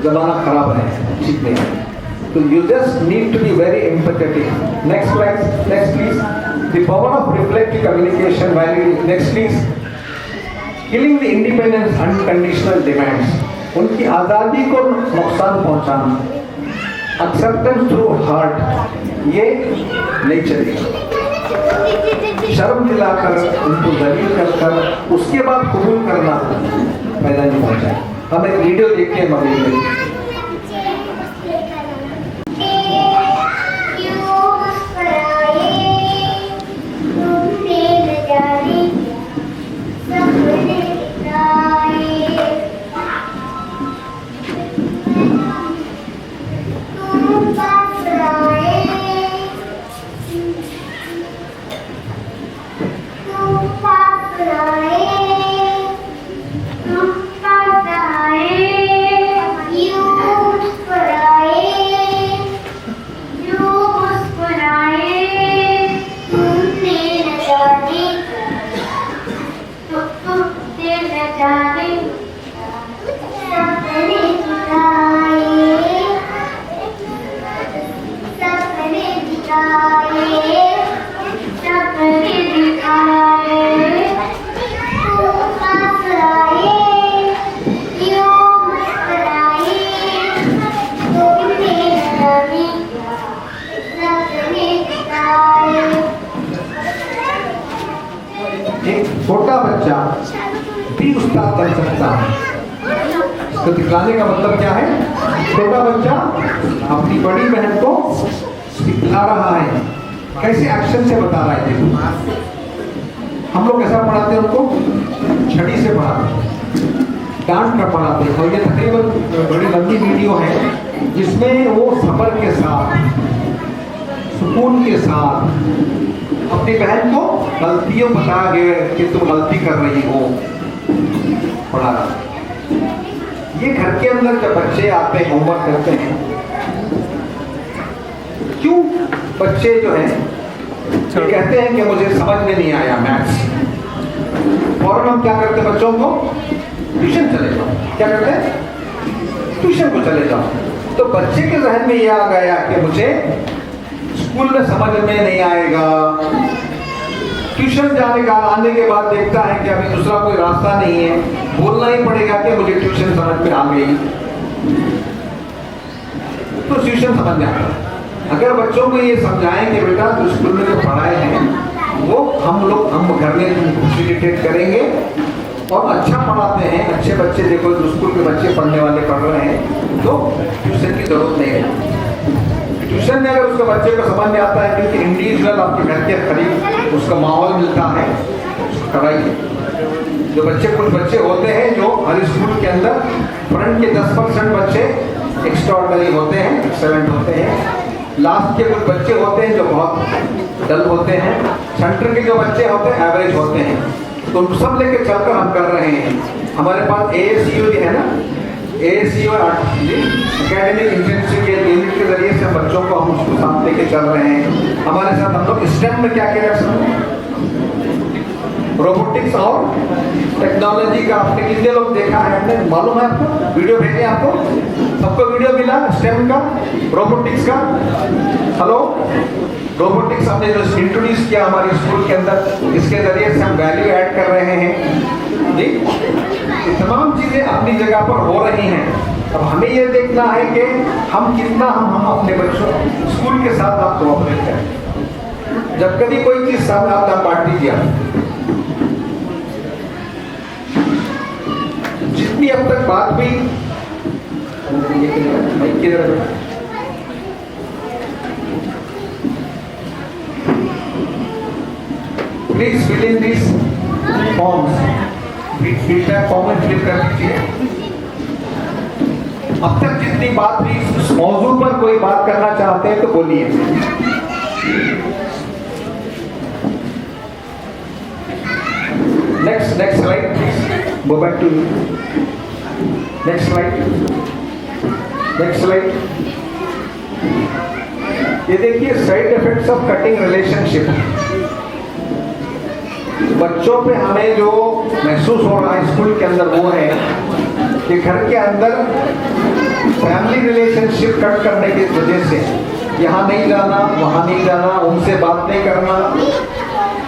जमाना खराब है, ठीक नहीं है। So you just need to be very empathetic. Next slide, next please. The power of reflective communication value. Next please. Killing the independence unconditional demands. उनकी आज़ादी को नुकसान पहुंचाना, acceptance through heart, ये नहीं चलेगा। शर्म दिलाकर, उनको दलील कर उसके बाद कबूल करना पैदा नहीं पहुंचा। हम एक वीडियो देखते हैं मम्मी में। You छोटा बच्चा भी उस्ताद बन सकता है। इसको दिखलाने का मतलब क्या है? छोटा बच्चा अपनी बड़ी बहन को सिखला रहा है, कैसे एक्शन से बता रहा है। देखो हम लोग कैसा पढ़ाते हैं उनको? छड़ी से पढ़ाते हैं, डांट कर पढ़ाते हैं। और ये तकरीबन बड़ी लंबी वीडियो है जिसमें वो सब्र के साथ, सुकून के साथ अपनी बहन को गलतियों बता गए कि तुम गलती कर रही हो, पढ़ा रहा। ये घर के अंदर जब बच्चे आते हैं, होमवर्क करते हैं, क्यों बच्चे जो हैं ये कहते हैं कि मुझे समझ में नहीं आया मैथ्स, फौरन हम क्या करते हैं? बच्चों को ट्यूशन चले जाओ। क्या करते हैं? ट्यूशन को चले जाओ। तो बच्चे के जहन में यह आ गया कि मुझे स्कूल में समझ में नहीं आएगा, ट्यूशन जाने का आने के बाद देखता है कि अभी दूसरा कोई रास्ता नहीं है, बोलना ही पड़ेगा कि मुझे ट्यूशन समझ में आ गई, तो ट्यूशन समझ में आता है। अगर बच्चों को ये समझाएंगे बेटा जो स्कूल में जो पढ़ाए हैं वो हम घर में फैसिलिटेट करेंगे और अच्छा पढ़ाते हैं, अच्छे बच्चे देखो जो स्कूल के बच्चे पढ़ने वाले पढ़ रहे हैं तो ट्यूशन की जरूरत नहीं है। ट्यूशन में अगर उसके बच्चे को समझ में आता है क्योंकि इंडिविजुअल आपके घर के करीब उसका माहौल मिलता है, कराइए। जो बच्चे कुछ बच्चे होते हैं जो हर स्कूल के अंदर फ्रंट के 10% बच्चे एक्स्ट्राऑर्डिनरी होते हैं, एक्सेलेंट होते हैं, लास्ट के कुछ बच्चे होते हैं जो बहुत डल होते हैं, सेंटर के जो बच्चे होते हैं एवरेज होते हैं। तो सब लेके चलकर हम कर रहे हैं। हमारे पास ASU है ना, ASU एकेडमिक इंटेंसिव यूनिट के जरिए से बच्चों को हम उसको साथ लेके चल रहे हैं। हमारे साथ हम लोग स्टेम में क्या किया सर? रोबोटिक्स और टेक्नोलॉजी का आपने कितने लोग देखा है? आपने मालूम है आपको? वीडियो भेजे आपको? सबको वीडियो मिला स्टेम का, रोबोटिक्स का? हेलो, रोबोटिक्स हमने जो इंट्रोड्यूस किया हमारे स्कूल के अंदर, इसके जरिए से हम वैल्यू ऐड कर रहे हैं जी। ये तमाम चीजें अपनी जगह पर हो रही हैं। अब हमें ये देखना है कि हम कितना हम अपने बच्चों स्कूल के साथ आप कोऑपरेट करें। जब कभी कोई चीज साथ आप पार्टी किया, जितनी अब तक बात हुई, please fill in this forms, feedback form में फिल कर दीजिए। अब तक जितनी बात हुई उस मौजूद पर कोई बात करना चाहते हैं तो बोलिए। Next slide please, go back to next slide. ये देखिए side effects of cutting relationship. बच्चों पे हमें जो महसूस हो रहा है स्कूल के अंदर वो है कि घर के अंदर फैमिली रिलेशनशिप कट करने की वजह से यहाँ नहीं जाना, वहाँ नहीं जाना, उनसे बात नहीं करना,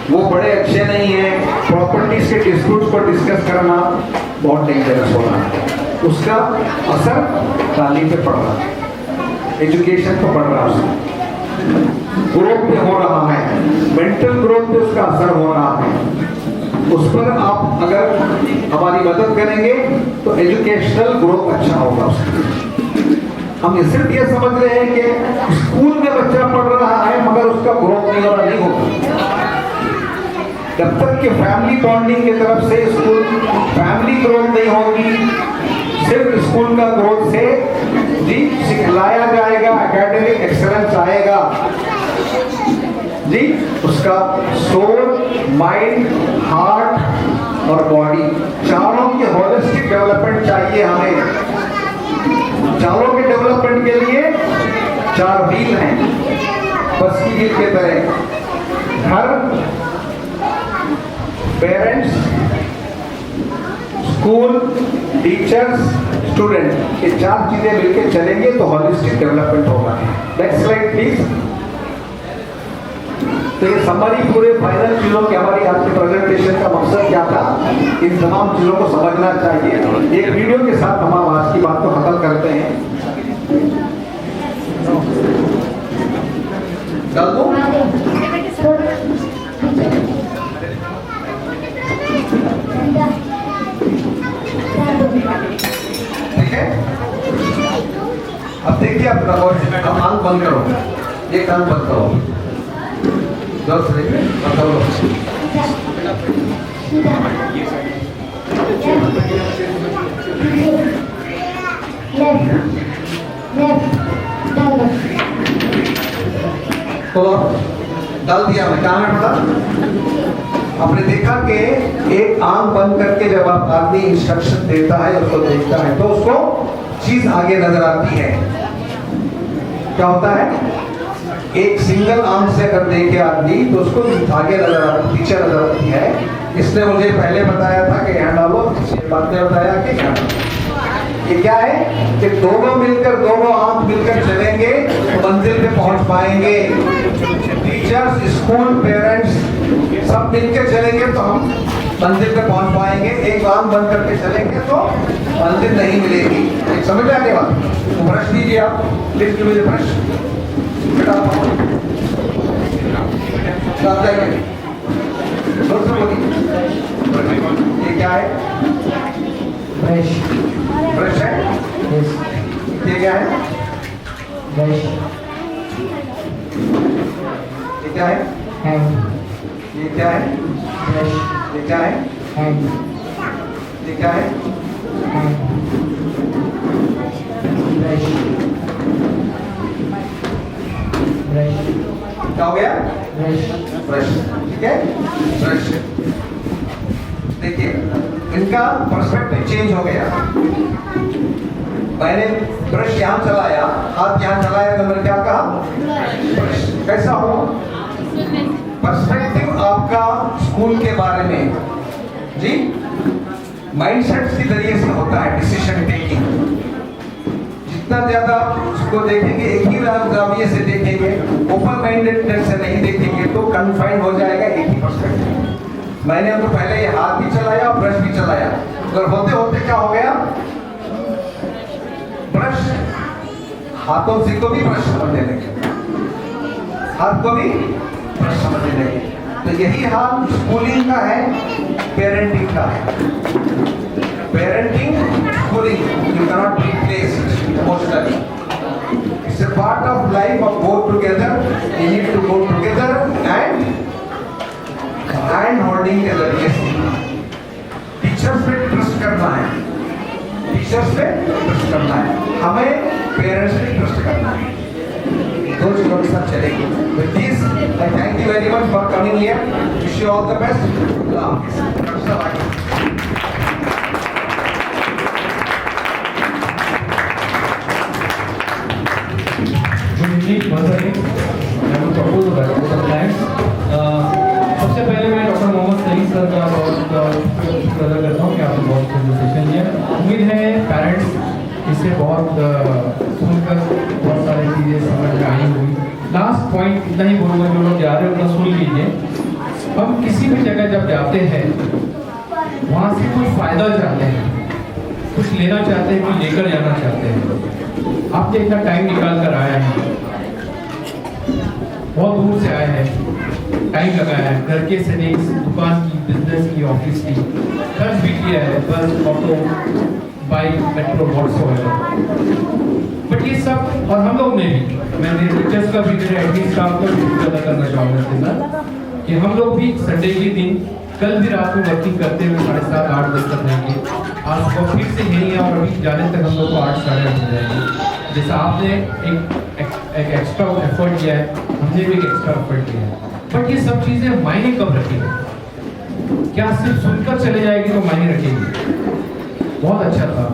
वो बड़े अच्छे नहीं हैं, प्रॉपर्टीज के डिस्प्यूट्स को डिस्कस करना बहुत डेंजरस हो रहा है। उसका असर तालीम पे पड़ रहा है, एजुकेशन पे पड़ रहा है, ग्रोथ पे हो रहा है, मेंटल ग्रोथ पे उसका असर हो रहा है। उस पर आप अगर हमारी मदद करेंगे तो एजुकेशनल ग्रोथ अच्छा होगा उसका। हम सिर्फ ये समझ रहे हैं कि स्कूल में बच्चा पढ़ रहा है मगर उसका ग्रोथ नहीं हो रहा, नहीं होगा। जब तक कि फैमिली बॉन्डिंग की तरफ से स्कूल फैमिली ग्रोथ नहीं होगी, सिर्फ स्कूल का ग्रोथ से जी सिखलाया जाएगा, एकेडमिक एक्सेलेंस आएगा जी, उसका सोल, माइंड, हार्ट और बॉडी चारों की होलिस्टिक डेवलपमेंट चाहिए हमें। चारों के डेवलपमेंट के लिए 4 व्हील हैं बस की व्हील के तरह। घर, पेरेंट्स, स्कूल, टीचर्स, स्टूडेंट, ये 4 चीजें मिलकर चलेंगे तो होलिस्टिक डेवलपमेंट होगा। Next slide please. तो ये समरी पूरे फाइनल चीजों की हमारी आज की प्रेजेंटेशन का मकसद क्या था, इन तमाम चीजों को समझना चाहिए। एक वीडियो के साथ हम आज की बात को खत्म करते हैं। डाल दो। अब देखिए अपना और अब आंख बंद करो, एक आंख बंद करो, जोर से देखिए, बताओ तो डाल दिया मैं, कहाँ है पता? आपने देखा कि एक आंख बंद करके जब आप आदमी इंस्ट्रक्शन देता है, उसको देखता है तो उसको चीज आगे नजर आती है। क्या होता है? एक सिंगल आंख से अगर देखे आदमी तो उसको आगे नजर आती, पीछे नजर आती है। इसने मुझे पहले बताया था कि यहाँ डालो, ये बात ने बताया कि क्या ये क्या है कि दोनों मिलकर, दोनों आंख मिलकर चलेंगे तो मंजिल पे पहुंच पाएंगे। टीचर्स, स्कूल, पेरेंट्स सब मिलकर चलेंगे तो हम मंजिल पे पहुंच पाएंगे। एक आंख बंद करके चलेंगे तो मंजिल नहीं मिलेगी। एक समझ में आने बात? तो ब्रश दीजिए आप, लिफ्ट कीजिए ब्रश, बेटा जोर से बोलिए। ये क्या है? ब्रश। ब्रश है? यस। ये क्या है? ब्रश। ये क्या है? हैंड। ये क्या है? ब्रश। ये क्या है? हैंड। ये क्या है? हैंड। ब्रश। ब्रश। क्या हो गया? ब्रश। ब्रश। ठीक है, ब्रश। देखिए इनका पर्सपेक्टिव चेंज हो गया। मैंने ब्रश यहाँ चलाया, हाथ यहाँ चलाया तो मैंने क्या कहा? ब्रश। कैसा हो? पर्सपेक्टिव आपका स्कूल के बारे में जी माइंडसेट के जरिए से होता है। डिसीजन टेकिंग जितना ज्यादा उसको देखेंगे, एक ही जाविये से देखेंगे, ओपन माइंडेडनेस से नहीं देखेंगे तो कन्फाइंड हो जाएगा एक ही पर्सपेक्टिव। मैंने तो पहले ये हाथ भी चलाया और ब्रश भी चलाया, अगर होते होते क्या हो गया? ब्रश हाथों से को भी ब्रश समझने लगे, हाथ को भी ब्रश समझने लगे। तो यही हाल स्कूलिंग का है, पेरेंटिंग का है। Parenting, schooling you cannot replace emotionally. It's a part of life of both together, you need to go together and hand holding के जरिए से। टीचर्स पे ट्रस्ट करना है, टीचर्स पे ट्रस्ट करना है, हमें पेरेंट्स पे ट्रस्ट करना है। दो चीजों के साथ चलेगी। With this, I thank you very much for coming here. Wish you all the best. Allah Hafiz. Good evening, once again. I will propose a welcome thanks. सबसे पहले मैं डॉक्टर मोहम्मद सईद सर का बहुत शुक्रिया करता हूँ कि आपने बहुत सुंदर सेशन दिया। उम्मीद है पेरेंट्स इससे बहुत सुनकर बहुत सारी चीज़ें समझ में आई होंगी। लास्ट पॉइंट इतना ही बोलूँगा, जो लोग जा रहे हैं उतना सुन लीजिए। हम किसी भी जगह जब जाते हैं वहाँ से कुछ फ़ायदा चाहते हैं, कुछ लेना चाहते हैं, कुछ लेकर जाना चाहते हैं। आपने इतना टाइम निकाल कर आया है, बहुत दूर से आए हैं, टाइम लगाया है, घर के सेटिंग्स, दुकान की, बिजनेस की, ऑफिस की, खर्च भी किया है, बस, auto, bike, metro, whatsoever. But ये सब, और हम लोग ने भी, मैं मेरे टीचर्स का भी, मेरे एडमिन स्टाफ का भी अदा करना चाहूँगा इसके साथ कि हम लोग भी संडे के दिन, कल भी रात में वर्किंग करते हुए 7:30, 8 बजे तक रहेंगे। आज सुबह फिर से यही है और अभी जाने तक हम लोग को 8, 8:30 हो जाएंगे। जैसा आपने एक एक्स्ट्रा एफर्ट किया है, हमने भी एक एक्स्ट्रा एफर्ट किया है। बट ये सब चीज़ें मायने कब रखेंगे? क्या सिर्फ सुनकर चले जाएगी तो मायने रखेगी? बहुत अच्छा था,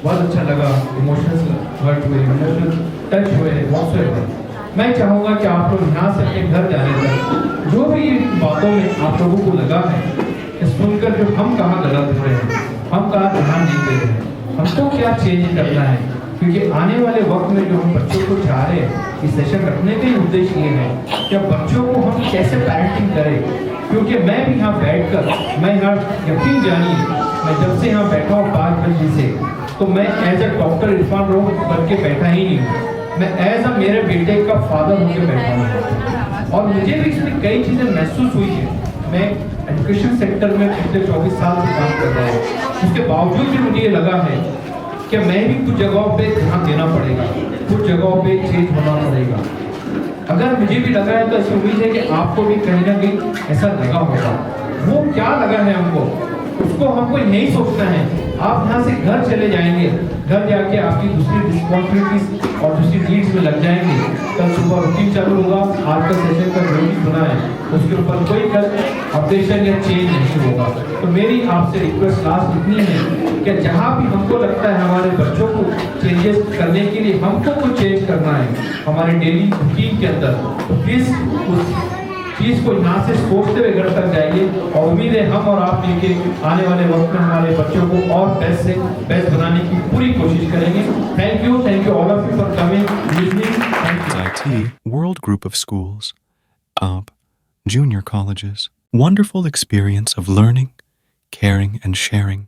बहुत अच्छा लगा, इमोशंस हर्ट हुए, इमोशंस टच हुए, व्हाट्सएवर। मैं चाहूँगा कि आप लोग यहाँ से अपने घर जाने तक जो भी बातों में आप लोगों को लगा है कि सुनकर जो हम कहाँ गलत हो रहे हैं, हम कहाँ ध्यान नहीं दे रहे हैं, हमको क्या चेंज करना है। क्योंकि आने वाले वक्त में जो हम बच्चों को चाह रहे हैं, इस सेशन रखने का ही उद्देश्य ये है कि बच्चों को हम कैसे पेरेंटिंग करें। क्योंकि मैं भी यहाँ बैठकर, मैं यहाँ यकीन जानिए, मैं जब से यहाँ बैठा हूँ 5 बजे से, तो मैं एज अ डॉक्टर इरफान रोग बन के बैठा ही नहीं हूँ, मैं एज अ मेरे बेटे का फादर होकर बैठा हूँ। और मुझे भी इसमें कई चीज़ें महसूस हुई है। मैं एजुकेशन सेक्टर में पिछले 24 साल से काम कर रहा हूँ, उसके बावजूद भी मुझे ये लगा है कि मैं भी कुछ जगहों पे ध्यान देना पड़ेगा, कुछ जगहों पे चेंज होना पड़ेगा। अगर मुझे भी लगा है तो ऐसी उम्मीद है कि आपको भी कहीं ना कहीं ऐसा लगा होगा। वो क्या लगा है हमको, उसको हमको यही सोचना है। आप यहाँ से घर चले जाएंगे, घर जाके आपकी दूसरी रिस्पॉन्सिबिलिटीज और दूसरी नीड्स में लग जाएंगे। कल सुबह रूटीन चालू होगा, आज का सेशन का जो भी सुना है उसके ऊपर कोई कल अपडेशन या चेंज नहीं होगा। तो मेरी आपसे रिक्वेस्ट लास्ट इतनी है कि जहाँ भी हमको लगता है हमारे बच्चों को चेंजेस करने के लिए हमको कुछ चेंज करना है हमारे डेली रूटीन के अंदर, तो प्लीज़ उस चीज़ को यहाँ से सोचते हुए घर तक जाइए। और उम्मीद है हम और आप मिलके आने वाले वक्त में हमारे बच्चों को और बेस्ट से बेस्ट बनाने की पूरी कोशिश करेंगे। Thank you all of you for coming, listening. IT World Group of Schools, UP, Junior Colleges. Wonderful experience of learning, caring, and sharing.